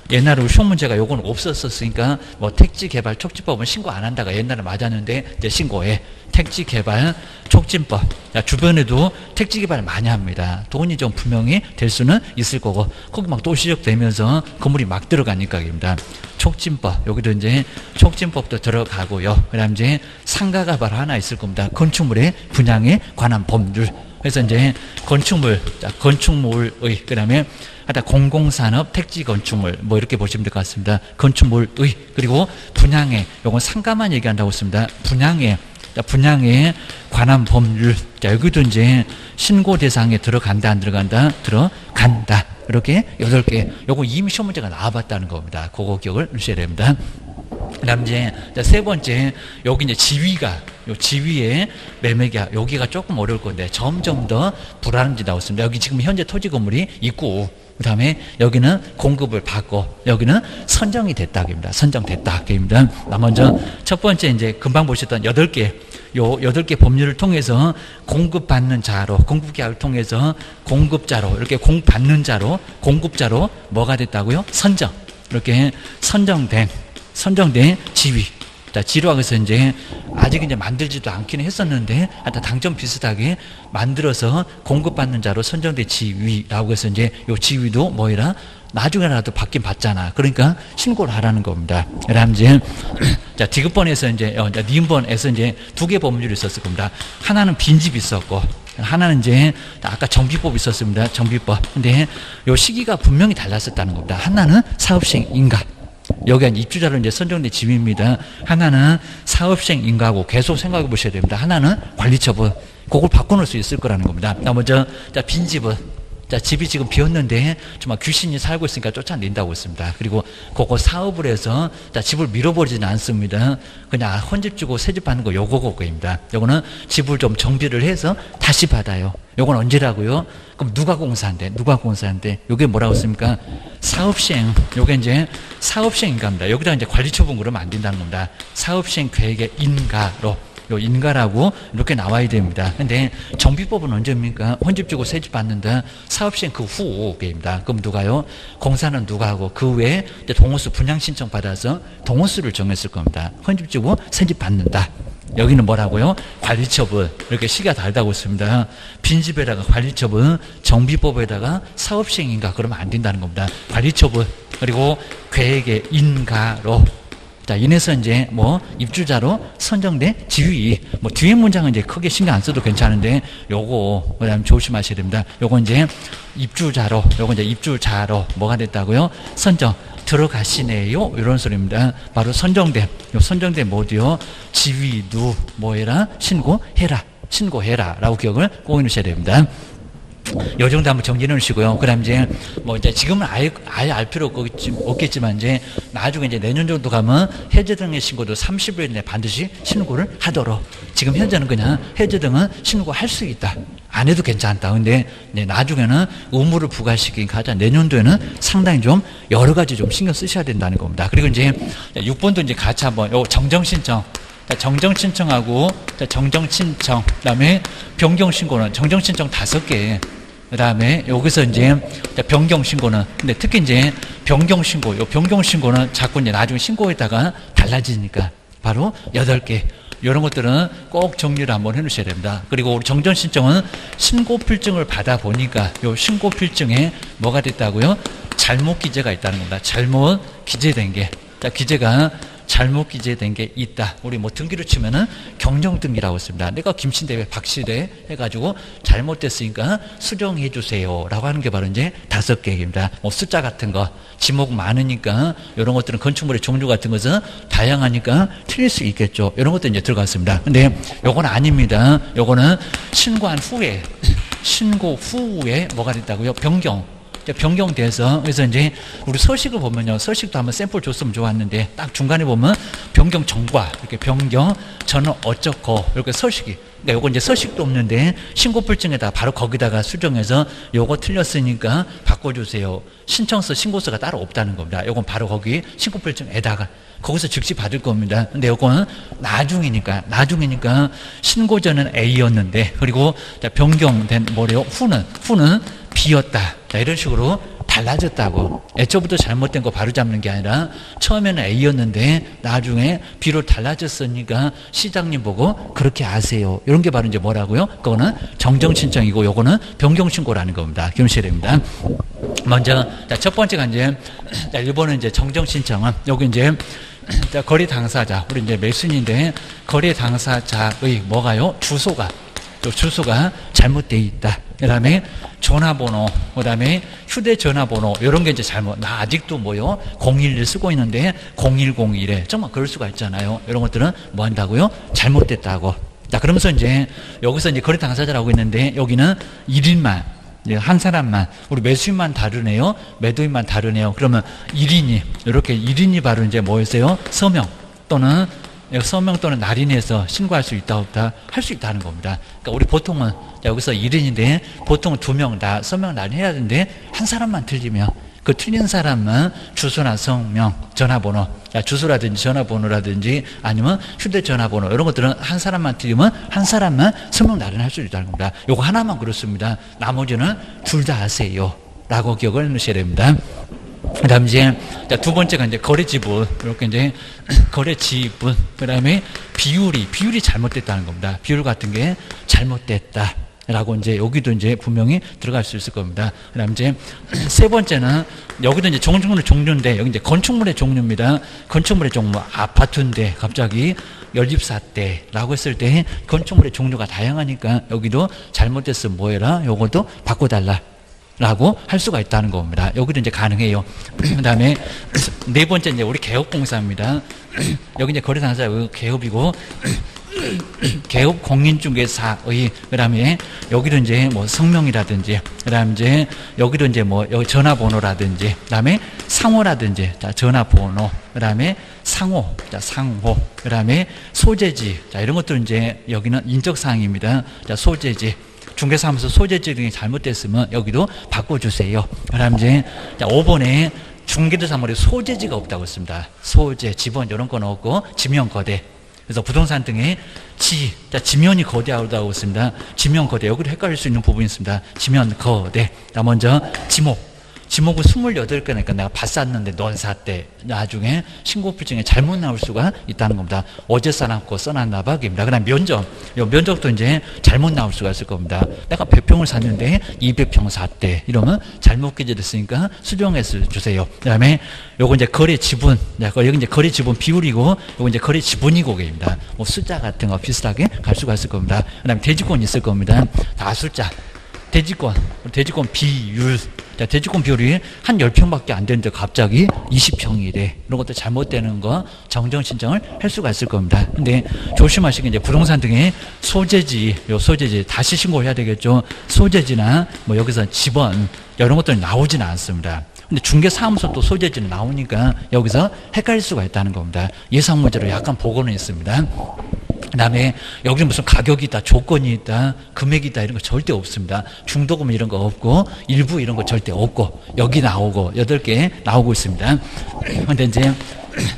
옛날에 시험 문제가 요건 없었으니까 뭐 택지 개발 촉진법은 신고 안 한다가 옛날에 맞았는데 이제 신고해. 택지 개발 촉진법. 야, 주변에도 택지 개발 많이 합니다. 돈이 좀 분명히 될 수는 있을 거고 거기 막 도시적 되면서 건물이 막 들어가니까입니다. 촉진법. 여기도 이제 촉진법도 들어가고요. 그다음 이제 상가가 바로 하나 있을 겁니다. 건축물의 분양에 관한 법률. 그래서 이제 건축물의 그다음에 하여튼 공공산업 택지 건축물 뭐 이렇게 보시면 될 것 같습니다. 건축물의 그리고 분양에 요건 상가만 얘기한다고 했습니다. 분양에 관한 법률. 자, 여기도 이제 신고 대상에 들어간다 안 들어간다? 들어간다. 이렇게 8개. 요거 이미 시험 문제가 나와봤다는 겁니다. 그거 기억을 하셔야 됩니다. 그 다음 이제 세 번째 여기 이제 지위의 매매계약 여기가 조금 어려울 건데 점점 더 불안한 지 나왔습니다. 여기 지금 현재 토지 건물이 있고 그 다음에 여기는 공급을 받고 여기는 선정이 됐다입니다. 선정됐다입니다. 먼저 첫 번째 이제 금방 보셨던 8개 요 8개 법률을 통해서 공급받는 자로 공급계약을 통해서 공급자로 이렇게 받는 자로 공급자로 뭐가 됐다고요? 선정. 이렇게 선정된 지위. 자, 지위라고 해서 이제 아직 이제 만들지도 않기는 했었는데 하여튼 당점 비슷하게 만들어서 공급받는 자로 선정된 지위라고 해서 이제 요 지위도 뭐이라 나중에라도 받긴 받잖아. 그러니까 신고를 하라는 겁니다. 그다음 이제 자, 디귿번에서 이제 니은번에서 이제 2개 법률이 있었을 겁니다. 하나는 빈집이 있었고 하나는 이제 아까 정비법이 있었습니다. 정비법. 근데 요 시기가 분명히 달랐었다는 겁니다. 하나는 사업시행 인가. 여기가 입주자로 이제 선정된 집입니다. 하나는 사업시행 인가하고 계속 생각해 보셔야 됩니다. 하나는 관리처분. 그걸 바꿔놓을 수 있을 거라는 겁니다. 먼저, 자, 빈집은. 자, 집이 지금 비었는데 정말 귀신이 살고 있으니까 쫓아낸다고 했습니다. 그리고 그거 사업을 해서 자, 집을 밀어버리지는 않습니다. 그냥 헌집 주고 새집 받는 거 요거입니다. 요거는 집을 좀 정비를 해서 다시 받아요. 요건 언제라고요? 그럼 누가 공사한대? 요게 뭐라고 했습니까? 사업시행. 요게 이제 사업시행 인가입니다. 여기다 이제 관리처분 그러면 안 된다는 겁니다. 사업시행 계획의 인가로. 요 인가라고 이렇게 나와야 됩니다. 근데 정비법은 언제입니까? 헌집 주고 새집 받는다. 사업시행 그 후입니다. 그럼 누가요? 공사는 누가 하고 그 외에 동호수 분양 신청 받아서 동호수를 정했을 겁니다. 헌집 주고 새집 받는다. 여기는 뭐라고요? 관리처분. 이렇게 시가 다르다고 했습니다. 빈집에다가 관리처분, 정비법에다가 사업시행인가 그러면 안 된다는 겁니다. 관리처분 그리고 계획의 인가로. 자, 인해서 이제 뭐 입주자로 선정된 지위. 뭐 뒤에 문장은 이제 크게 신경 안 써도 괜찮은데 요거 그다음 조심하셔야 됩니다. 요거 이제 입주자로 뭐가 됐다고요? 선정 들어가시네요. 이런 소리입니다. 바로 선정된 뭐디요? 지위 누 뭐해라? 신고해라라고 기억을 꼭 해놓으셔야 됩니다. 요 정도 한번 정리해 놓으시고요. 그 다음 이제, 이제 지금은 아예 알 필요 없겠지만, 이제 나중에 이제 내년 정도 가면 해제등의 신고도 30일 내에 반드시 신고를 하도록. 지금 현재는 그냥 해제등은 신고할 수 있다. 안 해도 괜찮다. 근데 나중에는 의무를 부과시킨 가자. 내년도에는 상당히 좀 여러 가지 좀 신경 쓰셔야 된다는 겁니다. 그리고 이제 6번도 이제 같이 한번 요 정정신청. 정정신청하고 정정신청 그다음에 변경신고는 정정신청 5개 그다음에 여기서 이제 변경신고는 근데 특히 이제 변경신고는 자꾸 이제 나중에 신고에다가 달라지니까 바로 8개 이런 것들은 꼭 정리를 한번 해놓으셔야 됩니다. 그리고 우리 정정신청은 신고필증을 받아보니까 요 신고필증에 뭐가 됐다고요? 잘못 기재가 있다는 겁니다. 잘못 기재된 게 기재가 잘못 기재된 게 있다. 우리 뭐 등기로 치면은 경정등기라고 했습니다. 내가 김씨인데 왜 박씨래 해가지고 잘못됐으니까 수정해 주세요. 라고 하는 게 바로 이제 5개입니다. 뭐 숫자 같은 거, 지목 많으니까 이런 것들은 건축물의 종류 같은 것은 다양하니까 틀릴 수 있겠죠. 이런 것도 이제 들어갔습니다. 근데 요건 아닙니다. 요거는 신고 후에 뭐가 됐다고요? 변경돼서 그래서 이제 우리 서식을 보면요, 서식도 한번 샘플 줬으면 좋았는데 딱 중간에 보면 변경 전과 이렇게 변경 저는 어쩌고 이렇게 서식이 그러니까 요거 이제 서식도 없는데 신고필증에다 바로 거기다가 수정해서 요거 틀렸으니까 바꿔주세요. 신청서 신고서가 따로 없다는 겁니다. 요건 바로 거기 신고필증에다가 거기서 즉시 받을 겁니다. 근데 요거는 나중이니까 신고 전은 A였는데 그리고 변경된 뭐래요? 후는 B였다. 이런 식으로 달라졌다고. 애초부터 잘못된 거 바로 잡는 게 아니라 처음에는 A였는데 나중에 B로 달라졌으니까 시장님 보고 그렇게 아세요. 이런 게 바로 이제 뭐라고요? 그거는 정정신청이고 요거는 변경신고라는 겁니다. 기억하셔야 됩니다. 먼저 첫 번째가 이제 1번은 이제 정정신청은 여기 이제 거래 당사자 우리 이제 매수인인데 거래 당사자의 뭐가요? 주소가 잘못되어 있다. 그 다음에 전화번호, 그 다음에 휴대전화번호, 이런 게 이제 나 아직도 011 쓰고 있는데 0101에, 정말 그럴 수가 있잖아요. 이런 것들은 뭐 한다고요? 잘못됐다고. 자, 그러면서 이제, 여기서 이제 거래 당사자라고 있는데, 여기는 1인만, 한 사람만, 우리 매수인만 다르네요. 매도인만 다르네요. 그러면 1인이, 이렇게 1인이 바로 이제 뭐였어요? 서명 또는 서명 또는 날인해서 신고할 수 있다 없다 할 수 있다는 겁니다. 그러니까 우리 보통은 여기서 1인인데 보통 2명 다 서명 날인해야 되는데 한 사람만 틀리면 그 틀린 사람만 주소나 성명, 전화번호, 주소라든지 전화번호라든지 아니면 휴대전화번호 이런 것들은 한 사람만 틀리면 한 사람만 서명 날인할 수 있다는 겁니다. 요거 하나만 그렇습니다. 나머지는 둘 다 아세요. 라고 기억을 해놓으셔야 됩니다. 그 다음 이제, 두 번째가 이제 거래 지분. 이렇게 이제, 거래 지분. 그 다음에 비율이 잘못됐다는 겁니다. 비율 같은 게 잘못됐다. 라고 이제, 여기도 이제 분명히 들어갈 수 있을 겁니다. 그 다음 이제, 세 번째는, 여기도 이제 건축물의 종류인데, 여기 이제 건축물의 종류입니다. 건축물의 종류, 아파트인데, 갑자기 연립사 때라고 했을 때, 건축물의 종류가 다양하니까, 여기도 잘못됐으면 뭐해라? 요것도 바꿔달라. 라고 할 수가 있다는 겁니다. 여기도 이제 가능해요. 그 다음에 네 번째 이제 우리 개업공사입니다. 여기 이제 거래당사자 개업이고, 개업 공인중개사의, 그 다음에 여기도 이제 뭐 성명이라든지, 그 다음에 이제 여기도 이제 뭐 여기 전화번호라든지, 그 다음에 상호라든지, 자, 전화번호, 그 다음에 상호, 자, 상호, 그 다음에 소재지, 자, 이런 것들은 이제 여기는 인적사항입니다. 자, 소재지. 중개사하면서 소재지 등이 잘못됐으면 여기도 바꿔주세요. 그 다음에 이제, 자, 5번에 중개사물에 소재지가 없다고 했습니다. 소재, 지번, 이런 건 없고, 지명, 거대. 그래서 부동산 등의 자, 지면이 거대하다고 했습니다. 지면, 거대. 여기도 헷갈릴 수 있는 부분이 있습니다. 지면, 거대. 자, 먼저, 지목은 28개니까 내가 봤었는데 넌 샀대. 나중에 신고필증에 잘못 나올 수가 있다는 겁니다. 어제 써놨고 써놨나 봐. 그 다음 면적도 이제 잘못 나올 수가 있을 겁니다. 내가 100평을 샀는데 200평 샀대. 이러면 잘못 기재됐으니까 수정해서 주세요. 그 다음에 요거 이제 거래 지분. 여기 이제 거래 지분 비율이고, 요거 이제 거래 지분이고입니다. 뭐 숫자 같은 거 비슷하게 갈 수가 있을 겁니다. 그 다음에 대지권이 있을 겁니다. 다 숫자. 대지권 비율. 자, 대지권 비율이 한 10평밖에 안 되는데 갑자기 20평이래. 이런 것도 잘못되는 거 정정 신청을 할 수가 있을 겁니다. 근데 조심하시게 이제 부동산 등의 소재지, 다시 신고해야 되겠죠. 소재지나 뭐 여기서 지번, 이런 것들이 나오지는 않습니다. 근데 중개사무소 또 소재지는 나오니까 여기서 헷갈릴 수가 있다는 겁니다. 예상 문제로 약간 보고는 있습니다. 그 다음에 여기는 무슨 가격이 있다, 조건이 있다, 금액이 있다, 이런 거 절대 없습니다. 중도금 이런 거 없고, 일부 이런 거 절대 없고, 여기 나오고, 8개 나오고 있습니다. 근데 이제,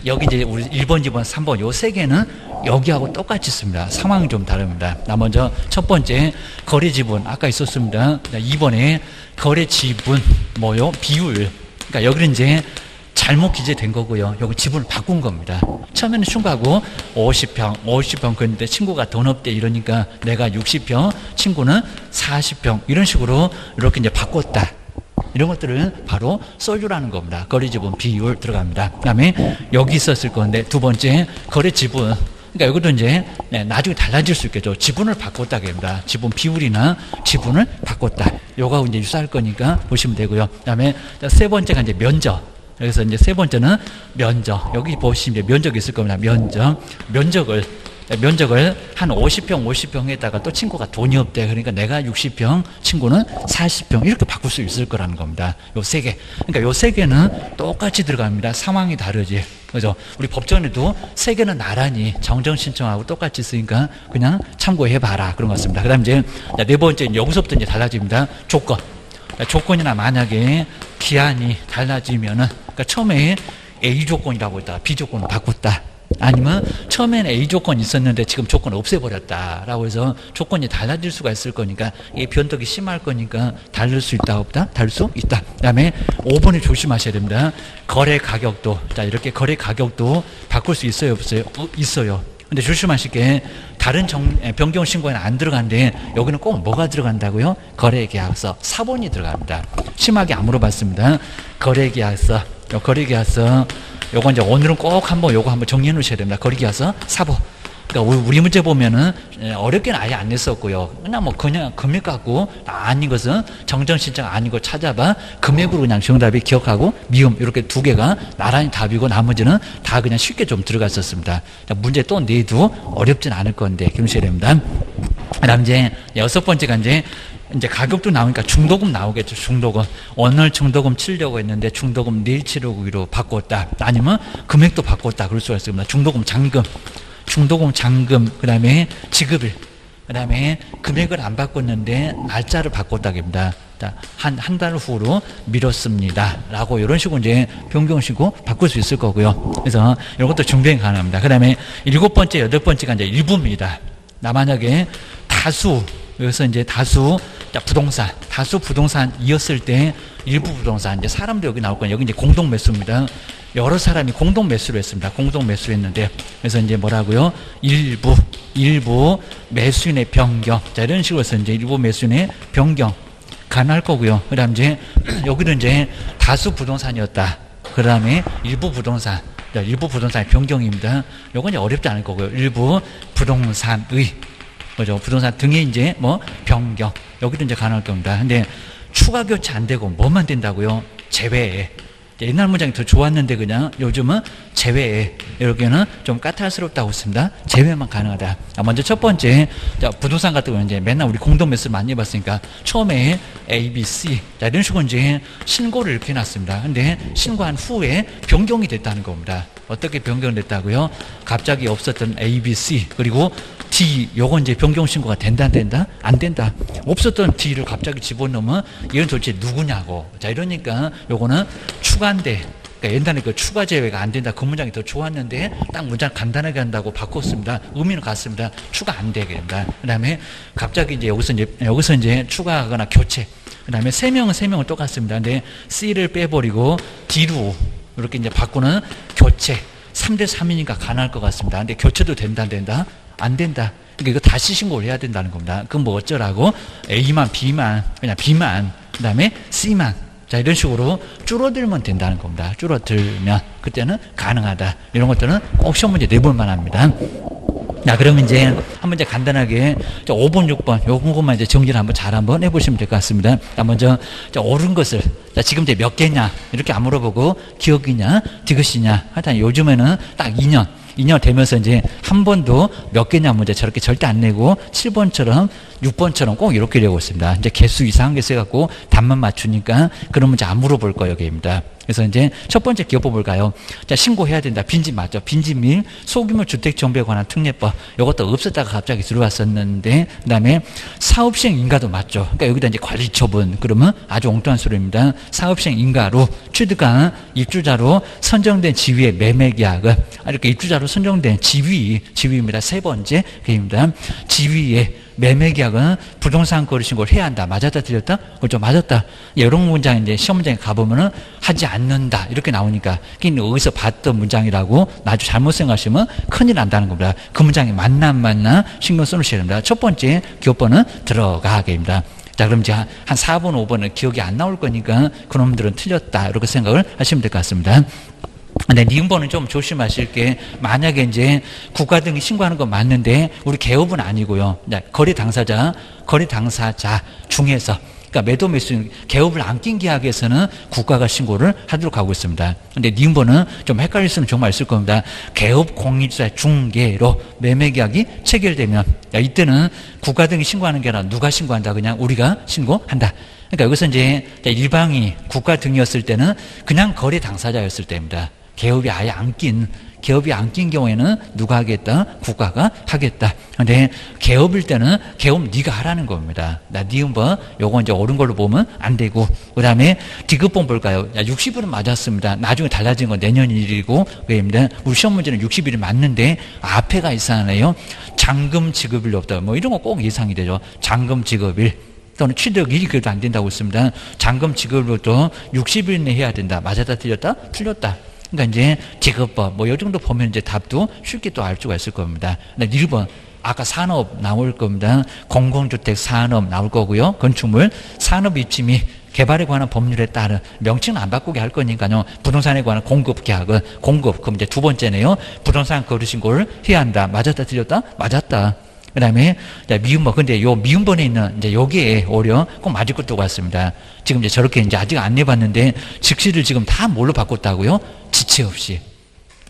여기 이제 우리 1번, 2번, 3번, 요 3개는 여기하고 똑같이 있습니다. 상황이 좀 다릅니다. 먼저 첫 번째, 거래 지분, 아까 있었습니다. 2번에 거래 지분, 비율. 그러니까 여기는 이제, 잘못 기재된 거고요. 여기 지분을 바꾼 겁니다. 처음에는 친구하고 50평 그랬는데 친구가 돈 없대 이러니까 내가 60평, 친구는 40평 이런 식으로 이렇게 이제 바꿨다. 이런 것들을 바로 써주라는 겁니다. 거래 지분 비율 들어갑니다. 그 다음에 여기 있었을 건데 두 번째 거래 지분. 그러니까 여기도 이제 나중에 달라질 수 있겠죠. 지분을 바꿨다고 합니다. 지분 비율이나 지분을 바꿨다. 요거하고 이제 유사할 거니까 보시면 되고요. 그 다음에 세 번째가 이제 면적. 그래서 이제 세 번째는 면적. 여기 보시면 면적이 있을 겁니다. 면적을 한 50평에다가 또 친구가 돈이 없대. 그러니까 내가 60평, 친구는 40평 이렇게 바꿀 수 있을 거라는 겁니다. 요 세 개. 그러니까 요 세 개는 똑같이 들어갑니다. 상황이 다르지. 그죠? 우리 법전에도 세 개는 나란히 정정 신청하고 똑같이 있으니까 그냥 참고해 봐라. 그런 것 같습니다. 그다음 이제 네 번째 여기서부터 이제 달라집니다. 조건이나 만약에 기한이 달라지면은, 그러니까 처음에 A 조건이라고 했다가 B 조건을 바꿨다. 아니면 처음에는 A 조건이 있었는데 지금 조건을 없애버렸다라고 해서 조건이 달라질 수가 있을 거니까 이 변덕이 심할 거니까 다를 수 있다 없다? 다를 수 있다. 그 다음에 5번에 조심하셔야 됩니다. 거래 가격도. 자, 이렇게 거래 가격도 바꿀 수 있어요 없어요? 있어요. 근데 조심하실 게 다른 변경 신고에는 안 들어간데 여기는 꼭 뭐가 들어간다고요? 거래계약서 사본이 들어갑니다. 심하게 안 물어봤습니다. 거래계약서 요거 이제 오늘은 꼭 요거 한번 정리해 놓으셔야 됩니다. 거래계약서 사본. 그러니까 우리 문제 보면은 어렵게는 아예 안 냈었고요. 그냥 금액 갖고 아닌 것은 정정 신청 아니고 찾아봐. 금액으로 그냥 정답이 기억하고 미음 이렇게 두 개가 나란히 답이고 나머지는 다 그냥 쉽게 좀 들어갔었습니다. 문제 또 내도 어렵진 않을 건데 기억하셔야 됩니다. 그다음 이제 여섯 번째가 이제 가격도 나오니까 중도금 나오겠죠. 중도금. 오늘 중도금 치려고 했는데 중도금 내일 치르기로 바꿨다. 아니면 금액도 바꿨다. 그럴 수가 있습니다. 중도금 잔금, 그 다음에 지급일, 그 다음에 금액을 안 바꿨는데 날짜를 바꿨다고 합니다. 한 달 후로 미뤘습니다. 라고 이런 식으로 이제 변경시고 바꿀 수 있을 거고요. 그래서 이런 것도 준비가 가능합니다. 그 다음에 7번째, 8번째가 이제 일부입니다. 만약에 여기서 이제 다수 부동산이었을 때 일부 부동산, 이제 사람도 여기 나올 거예요. 여기 이제 공동 매수입니다. 여러 사람이 공동 매수를 했습니다. 공동 매수를 했는데, 그래서 이제 뭐라고요? 일부 매수인의 변경. 자, 이런 식으로 해서 이제 일부 매수인의 변경 가능할 거고요. 그 다음 이제, 여기도 이제 다수 부동산이었다. 그 다음에 일부 부동산의 변경입니다. 요건 이제 어렵지 않을 거고요. 일부 부동산의, 그죠? 부동산 등의 이제 변경. 여기도 이제 가능할 겁니다. 근데 추가 교체 안 되고 뭐만 된다고요? 제외에. 옛날 문장이 더 좋았는데 그냥 요즘은 제외에. 이렇게는 좀 까탈스럽다고 했습니다. 제외만 가능하다. 먼저 첫 번째, 자, 부동산 같은 경우는 이제 맨날 우리 공동 매수를 많이 해봤으니까 처음에 A, B, C. 자, 이런 식으로 이제 신고를 이렇게 해놨습니다. 근데 신고한 후에 변경이 됐다는 겁니다. 어떻게 변경됐다고요? 갑자기 없었던 A, B, C 그리고 D 요건 이제 변경 신고가 된다 안 된다? 안 된다. 없었던 D를 갑자기 집어넣으면 얘는 도대체 누구냐고. 자, 이러니까 요거는 추가인데, 그러니까 옛날에 그 추가 제외가 안 된다 그 문장이 더 좋았는데 딱 문장 간단하게 한다고 바꿨습니다. 의미는 같습니다. 추가 안 되게 됩니다. 그다음에 갑자기 이제 여기서 이제 추가하거나 교체. 그다음에 세 명은 똑같습니다. 근데 C를 빼버리고 D로 이렇게 이제 바꾸는 교체. 3대 3이니까 가능할 것 같습니다. 근데 교체도 된다 안 된다? 안 된다. 그러니까 이거 다시 신고를 해야 된다는 겁니다. 그럼 뭐 어쩌라고? A만, B만, 그냥 B만, 그 다음에 C만. 자, 이런 식으로 줄어들면 된다는 겁니다. 줄어들면. 그때는 가능하다. 이런 것들은 꼭 시험 문제 내볼만 합니다. 자, 그러면 이제 한 문제 간단하게 5번, 6번 요것만 이제 정리를 한번 해보시면 될 것 같습니다. 자, 먼저 옳은 것을 자, 지금 이제 몇 개냐 이렇게 안 물어보고 기억이냐 디귿이냐 하여튼 요즘에는 딱 2년 되면서 이제 한 번도 몇 개냐 문제 저렇게 절대 안 내고 7번처럼 6번처럼 꼭 이렇게 되고 있습니다. 이제 개수 이상한 게 써갖고 답만 맞추니까 그런 문제 안 물어볼 거예요, 여기입니다. 그래서 이제 첫 번째 기억 볼까요? 자, 신고해야 된다. 빈집 맞죠? 빈집 및 소규모 주택 정비에 관한 특례법. 이것도 없었다가 갑자기 들어왔었는데, 그 다음에 사업시행 인가도 맞죠? 그러니까 여기다 이제 관리 처분. 그러면 아주 엉뚱한 소리입니다. 사업시행 인가로 취득한 입주자로 선정된 지위의 매매 계약을 이렇게 입주자로 선정된 지위입니다. 세 번째 계입니다. 지위의 매매 계약은 부동산 거래 신고를 해야 한다. 맞았다 틀렸다? 그렇죠. 맞았다. 이런 문장인데 시험 문장에 가보면은 하지 않는다. 이렇게 나오니까 어디서 봤던 문장이라고 아주 잘못 생각하시면 큰일 난다는 겁니다. 그 문장이 맞나 안 맞나 신경 써놓으셔야 됩니다. 첫 번째 기호번은 들어가게입니다. 자, 그럼 이제 한 4번, 5번은 기억이 안 나올 거니까 그놈들은 틀렸다. 이렇게 생각을 하시면 될 것 같습니다. 근데 니은번은 좀 조심하실 게 만약에 이제 국가 등이 신고하는 건 맞는데 우리 개업은 아니고요. 거래 당사자 중에서 그러니까 매도 매수 개업을 안 낀 계약에서는 국가가 신고를 하도록 하고 있습니다. 근데 니은번은 좀 헷갈릴 수는 정말 있을 겁니다. 개업 공인자 중개로 매매 계약이 체결되면 이때는 국가 등이 신고하는 게 아니라 누가 신고한다? 그냥 우리가 신고한다. 그러니까 여기서 이제 일방이 국가 등이었을 때는 그냥 거래 당사자였을 때입니다. 개업이 아예 안 낀 경우에는 누가 하겠다? 국가가 하겠다. 근데 개업일 때는 개업 네가 하라는 겁니다. 니은번 요거 이제 옳은 걸로 보면 안 되고, 그 다음에 디귿번 볼까요? 60일은 맞았습니다. 나중에 달라진 건 내년 일이고, 그입니다. 우리 시험 문제는 60일이 맞는데 앞에가 이상하네요. 잔금 지급일 없다. 뭐 이런 거 꼭 예상이 되죠. 잔금 지급일. 또는 취득일이 그래도 안 된다고 했습니다. 잔금 지급으로도 60일 내에 해야 된다. 맞았다 틀렸다? 틀렸다. 그러니까 이제 지급법 뭐 이 정도 보면 이제 답도 쉽게 또 알 수가 있을 겁니다. 근데 1번 아까 산업 나올 겁니다. 공공주택 산업 나올 거고요. 건축물 산업 입지 및 개발에 관한 법률에 따른 명칭은 안 바꾸게 할 거니까요. 부동산에 관한 공급 계약은 공급. 그럼 이제 두 번째네요. 부동산 거래 신고를 해야 한다. 맞았다 틀렸다? 맞았다. 그 다음에, 미음번. 근데 요 미음번에 있는, 이제 여기에 오히려 꼭 맞을 것도 같습니다. 지금 이제 저렇게 이제 아직 안 내봤는데, 즉시를 지금 다 뭘로 바꿨다고요? 지체 없이.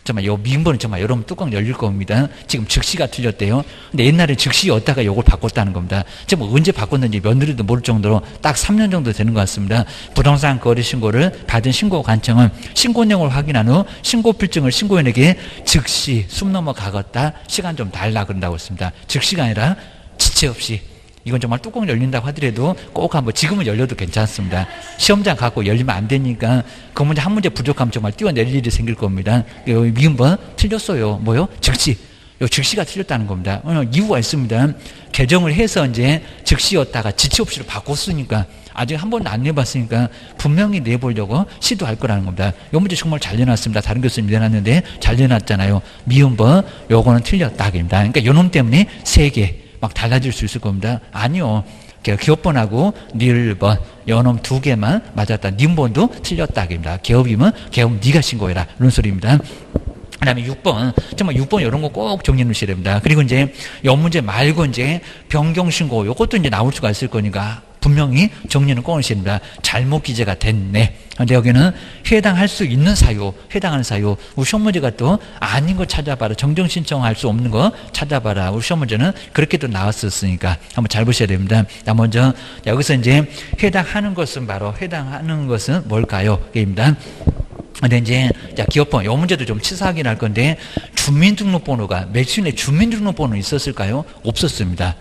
정말 요 미음번은 정말 여러분 뚜껑 열릴 겁니다. 지금 즉시가 틀렸대요. 근데 옛날에 즉시였다가 요걸 바꿨다는 겁니다. 지금 언제 바꿨는지 며느리도 모를 정도로 딱 3년 정도 되는 것 같습니다. 부동산 거래 신고를 받은 신고 관청은 신고 내용을 확인한 후 신고 필증을 신고인에게 즉시 숨 넘어 가겠다. 시간 좀 달라 그런다고 했습니다. 즉시가 아니라 지체 없이. 이건 정말 뚜껑 열린다고 하더라도 꼭 한번 지금은 열려도 괜찮습니다. 시험장 갖고 열리면 안 되니까 그 문제 한 문제 부족하면 정말 뛰어낼 일이 생길 겁니다. 미음번 틀렸어요. 뭐요? 즉시. 요 즉시가 틀렸다는 겁니다. 이유가 있습니다. 개정을 해서 이제 즉시였다가 지체 없이로 바꿨으니까 아직 한 번도 안 내봤으니까 분명히 내보려고 시도할 거라는 겁니다. 요 문제 정말 잘 내놨습니다. 다른 교수님 내놨는데 잘 내놨잖아요. 미음번 요거는 틀렸다. 그러니까 요놈 때문에 3개. 막 달라질 수 있을 겁니다. 아니요. 기업번하고 니을번 요놈 2개만 맞았다. 님번도 틀렸다. 개업이면 개업 네가 신고해라. 이런 소리입니다. 그 다음에 6번. 정말 6번 이런 거 꼭 정리해 놓으셔야 됩니다. 그리고 이제 요 문제 말고 이제 변경 신고 요것도 이제 나올 수가 있을 거니까 분명히 정리는 꺼내셔야 됩니다. 잘못 기재가 됐네. 근데 여기는 해당할 수 있는 사유, 해당하는 사유. 우리 시험 문제가 또 아닌 거 찾아봐라. 정정 신청할 수 없는 거 찾아봐라. 우리 시험 문제는 그렇게 또 나왔었으니까 한번 잘 보셔야 됩니다. 자, 먼저 여기서 이제 해당하는 것은 바로 해당하는 것은 뭘까요? 입니다. 근데 이제 기업번 이 문제도 좀 치사하긴 할 건데 주민등록번호가 매수인의 주민등록번호 있었을까요? 없었습니다.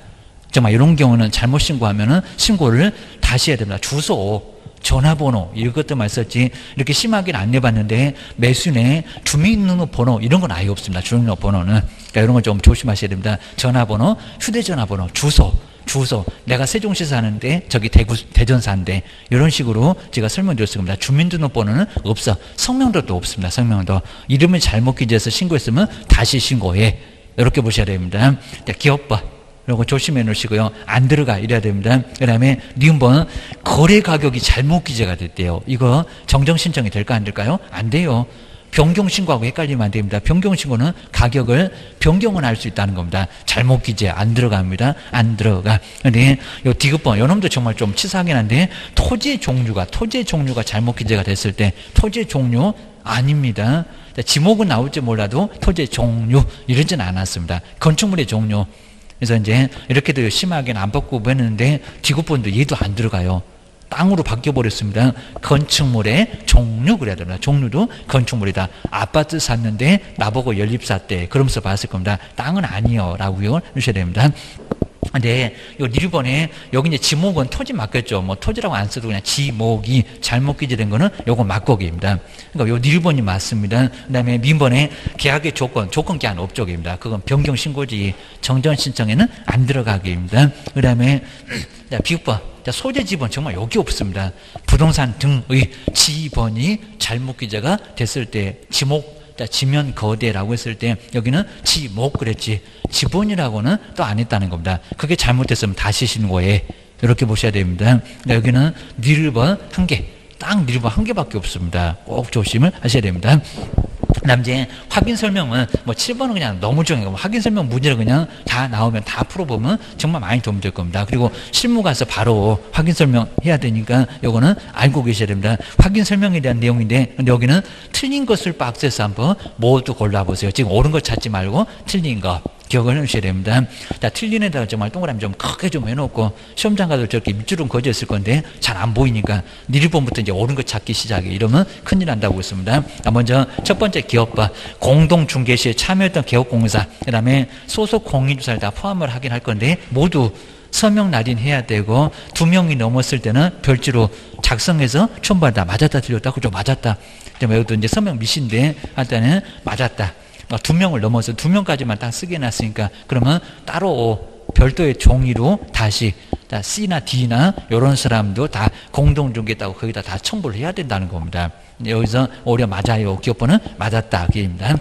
정말 이런 경우는 잘못 신고하면은 신고를 다시 해야 됩니다. 주소, 전화번호 이것들만 있었지 이렇게 심하게는 안 내봤는데 매수인의 주민등록번호 이런 건 아예 없습니다. 주민등록번호는 그러니까 이런 건 좀 조심하셔야 됩니다. 전화번호, 휴대전화번호, 주소 내가 세종시 사는데 저기 대전 사는데 이런 식으로 제가 설명드렸을 겁니다. 주민등록번호는 없어. 성명도도 없습니다. 성명도 이름을 잘못 기재해서 신고했으면 다시 신고해. 이렇게 보셔야 됩니다. 기업번 이거 조심해 놓으시고요. 안 들어가 이래야 됩니다. 그 다음에 니은번 거래 가격이 잘못 기재가 됐대요. 이거 정정 신청이 될까 안 될까요? 안 돼요. 변경 신고하고 헷갈리면 안 됩니다. 변경 신고는 가격을 변경은 할 수 있다는 겁니다. 잘못 기재 안 들어갑니다. 안 들어가. 근데 요 디귿번 요놈도 정말 좀 치사하긴 한데 토지의 종류가 잘못 기재가 됐을 때 토지의 종류 아닙니다. 지목은 나올지 몰라도 토지의 종류 이러지는 않았습니다. 건축물의 종류. 그래서 이제 이렇게도 심하게는 안 바꾸고 했는데 디귿번도 얘도 안 들어가요. 땅으로 바뀌어버렸습니다. 건축물의 종류 그래야 되나? 종류도 건축물이다. 아파트 샀는데 나보고 연립사 때 그러면서 봤을 겁니다. 땅은 아니요 라고요 하셔야 됩니다. 근데 요 니르번에 여기 이제 지목은 토지 맡겼죠. 뭐 토지라고 안 써도 그냥 지목이 잘못 기재된 거는 요거 맞고기입니다. 그러니까 요 니르번이 맞습니다. 그다음에 민번에 계약의 조건 계약 업적입니다. 그건 변경 신고지 정전 신청에는 안 들어가기입니다. 그다음에 비읍번 소재 지번 정말 여기 없습니다. 부동산 등의 지번이 잘못 기재가 됐을 때 지목 지면 거대라고 했을 때 여기는 지목 그랬지 지번이라고는 또 안 했다는 겁니다. 그게 잘못됐으면 다시 신고해. 이렇게 보셔야 됩니다. 여기는 니르번 한 개, 딱 니르번 한 개밖에 없습니다. 꼭 조심을 하셔야 됩니다. 그다음 이제 확인 설명은 뭐 7번은 그냥 너무 정해요. 확인 설명 문제를 그냥 다 나오면 다 풀어보면 정말 많이 도움 될 겁니다. 그리고 실무 가서 바로 확인 설명 해야 되니까 요거는 알고 계셔야 됩니다. 확인 설명에 대한 내용인데 근데 여기는 틀린 것을 박스에서 한번 모두 골라보세요. 지금 옳은 거 찾지 말고 틀린 거 기억을 해주셔야 됩니다. 자, 틀린 애다가 정말 동그라미 좀 크게 좀 해놓고 시험장 가도 저렇게 밑줄은 거졌을 건데 잘 안 보이니까 니르번부터 이제 옳은 거 찾기 시작해. 이러면 큰일 난다고 했습니다. 먼저 첫 번째 기업과 공동중개 시에 참여했던 개업공사 그 다음에 소속 공인주사를 다 포함을 하긴 할 건데 모두 서명 날인해야 되고 2명이 넘었을 때는 별지로 작성해서 첨부하다. 맞았다 틀렸다. 그죠? 맞았다. 이것도 이제 서명 미신데 할 때는 맞았다. 2명을 넘어서 2명까지만 딱 쓰게 해놨으니까 그러면 따로 별도의 종이로 다시 C나 D나 이런 사람도 다 공동중개했다고 거기다 다 첨부를 해야 된다는 겁니다. 여기서 오히려 맞아요. 기업번은 맞았다. 그입니다.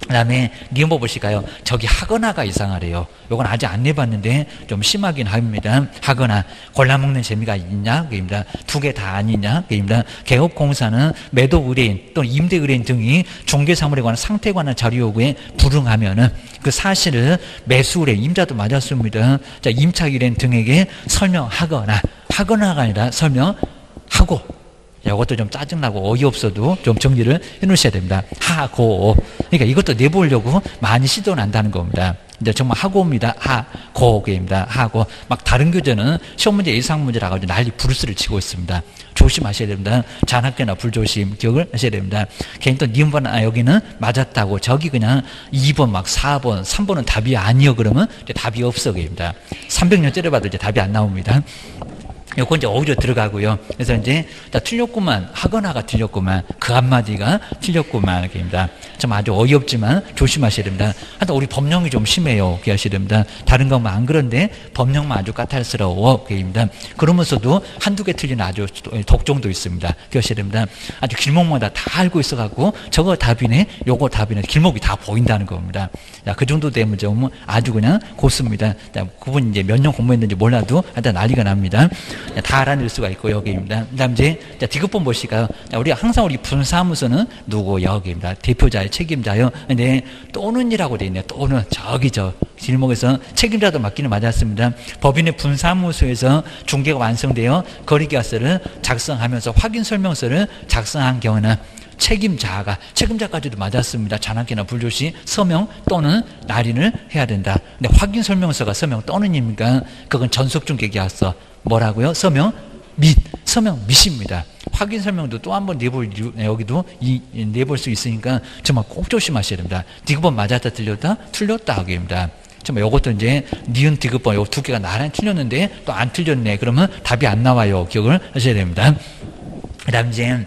그 다음에 니은보 보실까요? 저기 하거나가 이상하래요. 요건 아직 안 내봤는데 좀 심하긴 합니다. 하거나 골라먹는 재미가 있냐? 그입니다. 2개 다 아니냐? 그입니다. 개업공사는 매도 의뢰인 또는 임대 의뢰인 등이 중개사물에 관한 상태에 관한 자료 요구에 불응하면은 그 사실을 매수 의뢰인 임자도 맞았습니다. 자, 임차 의뢰인 등에게 설명하거나 하거나가 아니라 설명하고 이것도 좀 짜증나고 어이없어도 좀 정리를 해 놓으셔야 됩니다. 하고. 그러니까 이것도 내보려고 많이 시도는 한다는 겁니다. 이제 정말 하고입니다. 하고입니다. 하고. 막 다른 교재는 시험 문제 예상 문제라 가지고 난리 부르스를 치고 있습니다. 조심하셔야 됩니다. 잔학계나 불조심 기억을 하셔야 됩니다. 괜히 또 니은번 여기는 맞았다고 저기 그냥 2번 막 4번 3번은 답이 아니요 그러면 이제 답이 없어 그입니다. 300년 째려봐도 이제 답이 안 나옵니다. 요건 이제 오히려 들어가고요. 그래서 이제 틀렸구만 하거나가 틀렸구만 그 한마디가 틀렸구만 이렇게입니다. 좀 아주 어이없지만 조심하셔야 됩니다. 하여튼 우리 법령이 좀 심해요. 기하셔야 됩니다. 다른 것만 안 그런데 법령만 아주 까탈스러워 그입니다. 그러면서도 한두 개 틀린 아주 독종도 있습니다. 기하셔야 됩니다. 아주 길목마다 다 알고 있어갖고 저거 답이네 요거 답이네 길목이 다 보인다는 겁니다. 자, 그 정도 되면 좀 아주 그냥 고습니다. 그분 이제 몇 년 공부했는지 몰라도 하여튼 난리가 납니다. 다 알아낼 수가 있고 여기입니다. 그다음 이제 디귿번 보실까요? 우리 항상 우리 분사무소는 누구 여기입니다. 대표자의 책임자요. 근데 또는이라고 돼 있네요. 또는 저기 저 길목에서 책임자도 맡기는 맞았습니다. 법인의 분사무소에서 중개가 완성되어 거래계약서를 작성하면서 확인 설명서를 작성한 경우는 책임자까지도 맞았습니다. 잔악기나 불조시 서명 또는 날인을 해야 된다. 근데 확인 설명서가 서명 또는입니까? 그건 전속중개계약서 뭐라고요? 서명 및입니다. 확인 설명도 또 한 번 여기도 내볼 수 있으니까 정말 꼭 조심하셔야 됩니다. 디귿번 맞았다 틀렸다 하기입니다. 정말 요것도 이제 니은 디귿번 요 두 개가 나란히 틀렸는데 또 안 틀렸네. 그러면 답이 안 나와요. 기억을 하셔야 됩니다. 그 다음 이제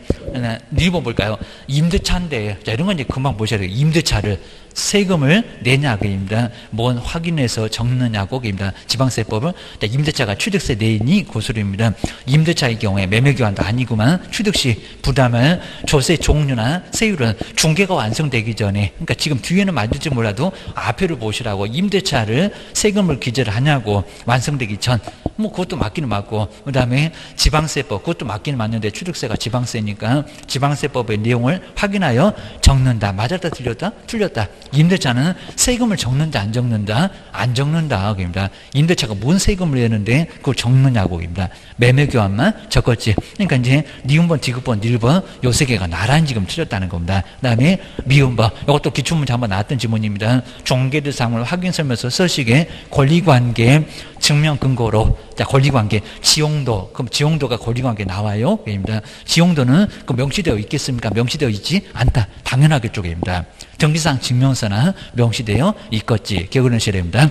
리번 볼까요? 임대차인데 자 이런 건 이제 금방 보셔야 돼요. 임대차를 세금을 내냐고입니다. 뭔 확인해서 적느냐고입니다. 지방세법을 임대차가 취득세 내니 고소리입니다. 임대차의 경우에 매매교환도 아니구만 취득시 부담할 조세 종류나 세율은 중개가 완성되기 전에 그러니까 지금 뒤에는 맞을지 몰라도 앞에를 보시라고 임대차를 세금을 기재를 하냐고 완성되기 전 뭐 그것도 맞기는 맞고 그 다음에 지방세법 그것도 맞기는 맞는데 취득세가 지방세니까 지방세법의 내용을 확인하여 적는다. 맞았다 틀렸다. 임대차는 세금을 적는다 안 적는다? 안 적는다 그입니다. 임대차가 뭔 세금을 내는데 그걸 적느냐고입니다. 매매교환만 적었지. 그러니까 이제 니은번, 디귿번, 닐번 요 세 개가 나란히 지금 틀렸다는 겁니다. 그 다음에 미음번 이것도 기출문제 한번 나왔던 지문입니다. 종계대상을 확인설명서 서식에 권리관계 증명 근거로 자 권리관계 지용도 그럼 지용도가 권리관계 나와요. 입니다. 지용도는 그 명시되어 있겠습니까? 명시되어 있지 않다. 당연하게 쪽입니다. 정비상 증명서나 명시되어 있겠지. 기억을 하셔야 됩니다.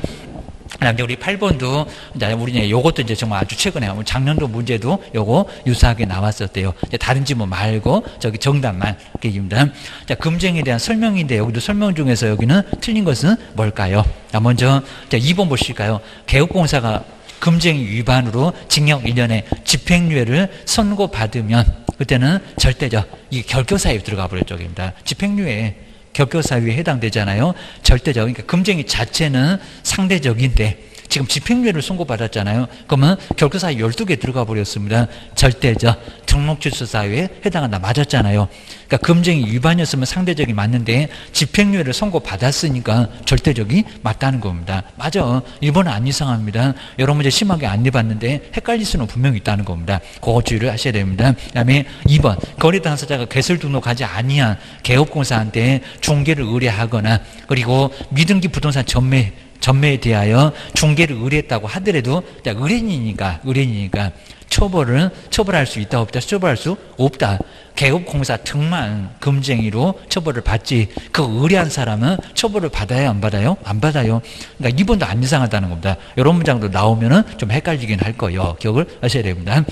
그다음에 우리 8번도 우리 요것도 이제 정말 아주 최근에 작년도 문제도 요거 유사하게 나왔었대요. 다른 지문 말고 저기 정답만 얘기입니다. 자, 금쟁에 대한 설명인데 여기도 설명 중에서 여기는 틀린 것은 뭘까요? 자, 먼저 2번 보실까요? 개업공사가 금쟁 위반으로 징역 1년에 집행유예를 선고받으면 그때는 절대적 이게 결교사유에 들어가 버릴 쪽입니다. 집행유예 결교사유에 해당되잖아요. 절대적 그러니까 금쟁이 자체는 상대적인데 지금 집행유예를 선고받았잖아요. 그러면 결교사유 12개 들어가 버렸습니다. 절대적 등록질서사유에 해당한다. 맞았잖아요. 그러니까 금쟁이 위반이었으면 상대적이 맞는데 집행유예를 선고받았으니까 절대적이 맞다는 겁니다. 맞아. 1번은 안 이상합니다. 여러 문제 심하게 안 내봤는데 헷갈릴 수는 분명히 있다는 겁니다. 그거 주의를 하셔야 됩니다. 그 다음에 2번 거래 당사자가 개설 등록하지 아니한 개업공사한테 중개를 의뢰하거나 그리고 미등기 부동산 전매에 대하여 중개를 의뢰했다고 하더라도 의뢰인이니까 처벌할 수 있다 없다? 처벌할 수 없다. 개업공사 등만 금쟁이로 처벌을 받지 그 의뢰한 사람은 처벌을 받아요 안 받아요? 안 받아요. 그러니까 2번도 안 이상하다는 겁니다. 이런 문장도 나오면은 좀 헷갈리긴 할 거예요. 기억을 하셔야 됩니다.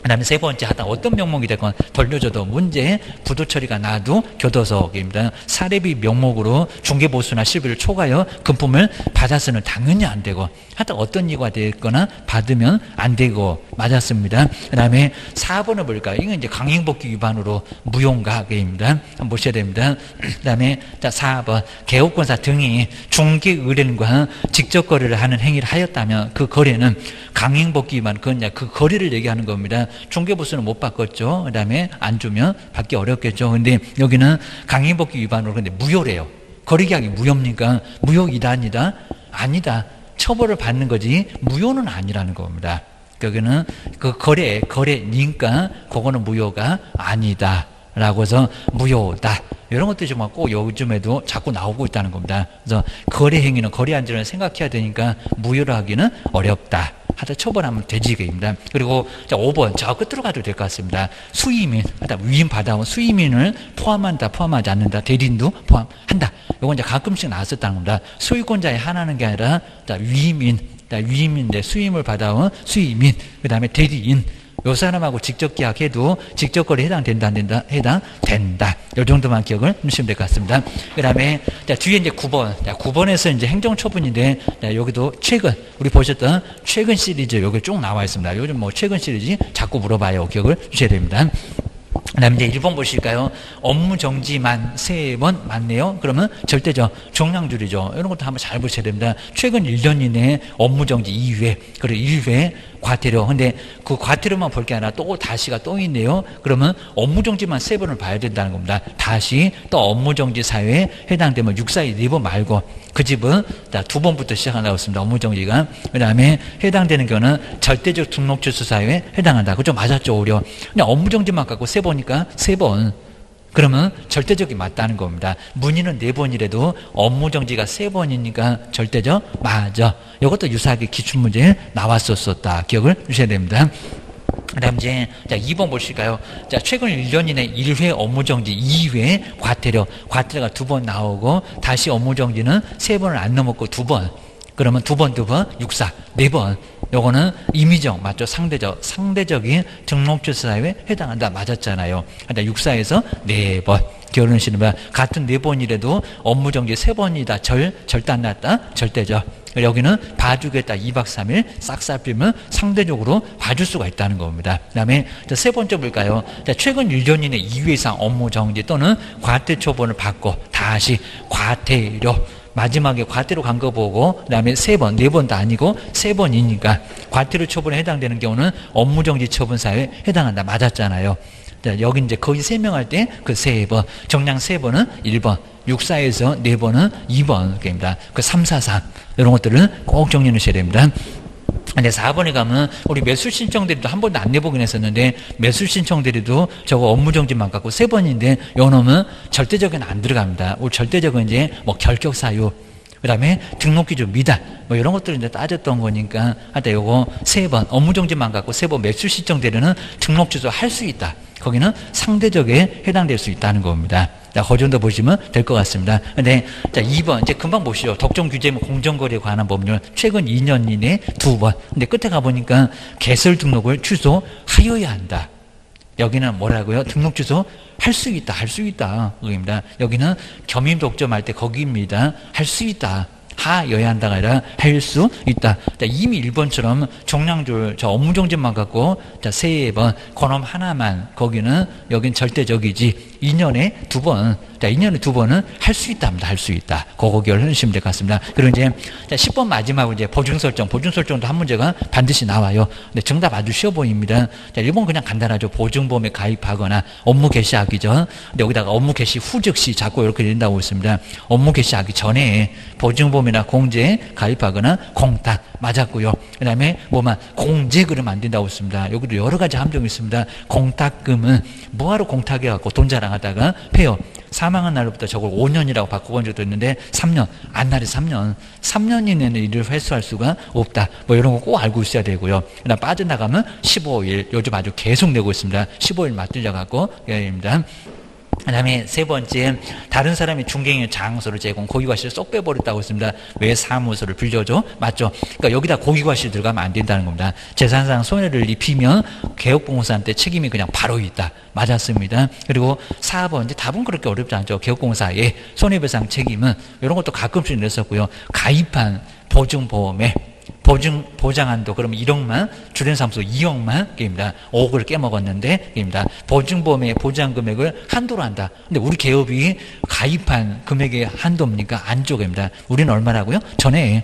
그 다음에 세 번째 하다 어떤 명목이 됐건 돌려줘도 문제 부도 처리가 나도 교도소입니다. 사례비 명목으로 중개보수나 실비를 초과하여 금품을 받아서는 당연히 안 되고 하여튼 어떤 이유가 됐거나 받으면 안 되고 맞았습니다. 그 다음에 4번을 볼까요? 이건 이제 강행복귀 위반으로 무용가입니다. 한번 보셔야 됩니다. 그 다음에 4번 개업권사 등이 중개 의뢰인과 직접 거래를 하는 행위를 하였다면 그 거래는 강행복귀 위반 그 거래를 얘기하는 겁니다. 중개보수는 못 바꿨죠. 그 다음에 안 주면 받기 어렵겠죠. 근데 여기는 강행복귀 위반으로 근데 무효래요. 거래계약이 무효입니까? 무효이다 아니다? 아니다. 처벌을 받는 거지 무효는 아니라는 겁니다. 여기는 그 거래니까 그거는 무효가 아니다. 라고 해서 무효다. 이런 것들이 정말 꼭 요즘에도 자꾸 나오고 있다는 겁니다. 그래서 거래 행위는 거래 안전을 생각해야 되니까 무효로 하기는 어렵다. 하다 처벌하면 되지입니다. 그리고 5번 저 끝으로 가도 될 것 같습니다. 수임인, 위임 받아온 수임인을 포함한다, 포함하지 않는다, 대리인도 포함한다. 이건 이제 가끔씩 나왔었다는 겁니다. 소유권자에 한하는 게 아니라 위임인데 수임을 받아온 수임인, 그 다음에 대리인. 요 사람하고 직접 계약해도 직접 거래 해당된다, 안 된다? 해당된다. 요 정도만 기억을 하시면 될 것 같습니다. 그 다음에, 뒤에 이제 9번. 9번에서 이제 행정처분인데, 여기도 최근, 우리 보셨던 최근 시리즈, 여기 쭉 나와 있습니다. 요즘 뭐 최근 시리즈 자꾸 물어봐요. 기억을 주셔야 됩니다. 그다음에 이제 1번 보실까요? 업무 정지만 3번 맞네요. 그러면 절대죠. 종량줄이죠. 이런 것도 한번 잘 보셔야 됩니다. 최근 1년 이내에 업무 정지 2회, 그리고 1회 과태료. 근데 그 과태료만 볼 게 아니라 또 다시가 또 있네요. 그러면 업무 정지만 3번을 봐야 된다는 겁니다. 다시 또 업무 정지 사유에 해당되면 육사에 4번 말고 그 집은 2번부터 시작한다고 했습니다. 업무 정지가. 그 다음에 해당되는 경우는 절대적 등록주소 사유에 해당한다. 그거 좀 맞았죠, 오히려. 그냥 업무 정지만 갖고 3번이니까 3번. 그러면 절대적이 맞다는 겁니다. 문의는 4번이라도 업무 정지가 3번이니까 절대적 맞아. 이것도 유사하게 기출문제에 나왔었다. 기억을 주셔야 됩니다. 그 다음 이제, 자, 2번 보실까요? 자, 최근 1년 이내 1회 업무정지, 2회 과태료가 2번 나오고, 다시 업무정지는 3번을 안 넘었고 2번. 그러면 2번, 육사, 4번. 요거는 임의적, 맞죠? 상대적인 등록주소 사유에 해당한다. 맞았잖아요. 그러니까 육사에서 4번. 결혼 시는 같은 4번이라도 업무정지 3번이다. 절대 안 났다. 절대적. 여기는 봐주겠다. 2박 3일 싹 살피면 상대적으로 봐줄 수가 있다는 겁니다. 그 다음에 세 번째 볼까요? 최근 1년 이내 2회 이상 업무 정지 또는 과태 처분을 받고 다시 과태료. 마지막에 과태료 간 거 보고 그 다음에 3번, 4번도 아니고 3번이니까 과태료 처분에 해당되는 경우는 업무정지 처분 사유에 해당한다. 맞았잖아요. 자, 여기 이제 거의 설명할 때 그 3번, 정량 3번은 1번, 육사에서 4번은 2번 입니다. 그 3, 4, 3 이런 것들은 꼭 정리해 주셔야 됩니다. 근데 4번에 가면 우리 매수 신청 대리도 한 번도 안 내보긴 했었는데 매수 신청 대리도 저거 업무 정지만 갖고 3번인데 요 놈은 절대적은 안 들어갑니다. 우리 절대적은 이제 뭐 결격 사유 그 다음에 등록 기준 미달 뭐 이런 것들을 이제 따졌던 거니까 하여튼 요거 3번 업무 정지만 갖고 3번 매수 신청 대리는 등록 취소 할 수 있다. 거기는 상대적에 해당될 수 있다는 겁니다. 자, 그 정도 보시면 될 것 같습니다. 근데, 자, 2번. 이제 금방 보시죠. 독점 규제 및 공정거래에 관한 법률. 최근 2년 이내 2번. 근데 끝에 가보니까 개설 등록을 취소하여야 한다. 여기는 뭐라고요? 등록 취소 할 수 있다. 할 수 있다. 그겁니다. 여기는 겸임 독점할 때 거기입니다. 할 수 있다. 하여야 한다가 아니라 할 수 있다. 자, 이미 1번처럼 정량줄 저 업무 정지만 갖고 자, 3번 그놈 하나만 거기는 여긴 절대적이지 2년에 2번 자, 2년에 2번은 할 수 있답니다. 할 수 있다. 그거 기억하시면 될 것 같습니다. 그리고 이제 자, 10번 마지막으로 이제 보증 설정도 한 문제가 반드시 나와요. 근데 정답 아주 쉬워 보입니다. 자, 1번 그냥 간단하죠. 보증보험에 가입하거나 업무 개시하기 전. 근데 여기다가 업무 개시 후 즉시 자꾸 이렇게 된다고 있습니다. 업무 개시하기 전에 보증보험이나 공제에 가입하거나 공탁 맞았고요. 그 다음에 뭐만 공제 그러면 안 된다고 했습니다. 여기도 여러 가지 함정이 있습니다. 공탁금은 뭐하러 공탁해갖고 돈 자랑하다가 폐업 사망한 날로부터 저걸 5년이라고 바꿔본 적도 있는데 3년 안날이 3년 이내는 일을 회수할 수가 없다. 뭐 이런 거 꼭 알고 있어야 되고요. 그다음 빠져나가면 15일 요즘 아주 계속 내고 있습니다. 15일 맞들려갖고 예입니다. 그 다음에 세 번째 다른 사람이 중개인의 장소를 제공 고기과실을 쏙 빼버렸다고 했습니다. 왜 사무소를 빌려줘? 맞죠? 그러니까 여기다 고기과실 들어가면 안 된다는 겁니다. 재산상 손해를 입히면 개업공사한테 책임이 그냥 바로 있다. 맞았습니다. 그리고 4번 이제 답은 그렇게 어렵지 않죠. 개업공사의 손해배상 책임은 이런 것도 가끔씩 냈었고요. 가입한 보증보험에 보장한도 그럼 1억만 주된사무소 2억만 게임이다. 5억을 깨먹었는데 게임이다. 보증보험의 보장 금액을 한도로 한다. 근데 우리 개업이 가입한 금액의 한도입니까? 안쪽입니다. 우리는 얼마라고요? 전에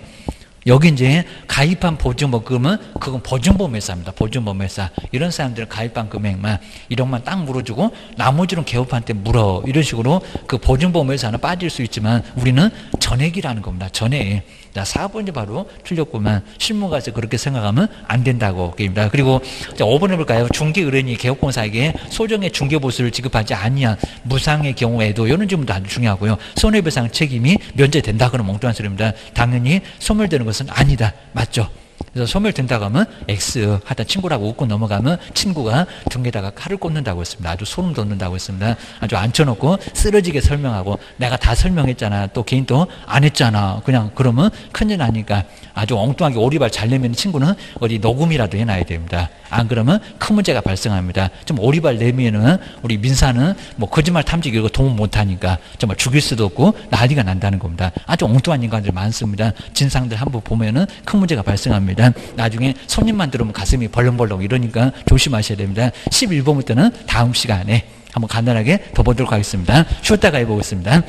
여기 이제 가입한 보증보험은 그건 보증보험회사입니다. 보증보험회사 이런 사람들은 가입한 금액만 1억만 딱 물어주고 나머지는 개업한테 물어 이런 식으로 그 보증보험회사는 빠질 수 있지만 우리는 전액이라는 겁니다. 전액. 자, 4번이 바로 틀렸구만. 실무가에서 그렇게 생각하면 안 된다고 게임이다. 그리고 자, 5번 해볼까요? 중개의뢰인이 개업공사에게 소정의 중개보수를 지급하지 아니한 무상의 경우에도 이런 점도 아주 중요하고요. 손해배상 책임이 면제된다. 그런 멍뚱한 소리입니다. 당연히 소멸되는 것은 아니다. 맞죠? 그래서 소멸된다고 하면 X 하다 친구라고 웃고 넘어가면 친구가 등에다가 칼을 꽂는다고 했습니다. 아주 소름 돋는다고 했습니다. 아주 앉혀놓고 쓰러지게 설명하고 내가 다 설명했잖아. 또 개인 또 안 했잖아. 그냥 그러면 큰일 나니까 아주 엉뚱하게 오리발 잘 내면 친구는 어디 녹음이라도 해놔야 됩니다. 안 그러면 큰 문제가 발생합니다. 좀 오리발 내면은 우리 민사는 뭐 거짓말 탐지기 이거 도움 못하니까 정말 죽일 수도 없고 난리가 난다는 겁니다. 아주 엉뚱한 인간들 많습니다. 진상들 한번 보면은 큰 문제가 발생합니다. 나중에 손님만 들으면 가슴이 벌렁벌렁 이러니까 조심하셔야 됩니다. 11번부터는 다음 시간에 한번 간단하게 더 보도록 하겠습니다. 쉬었다가 해보겠습니다.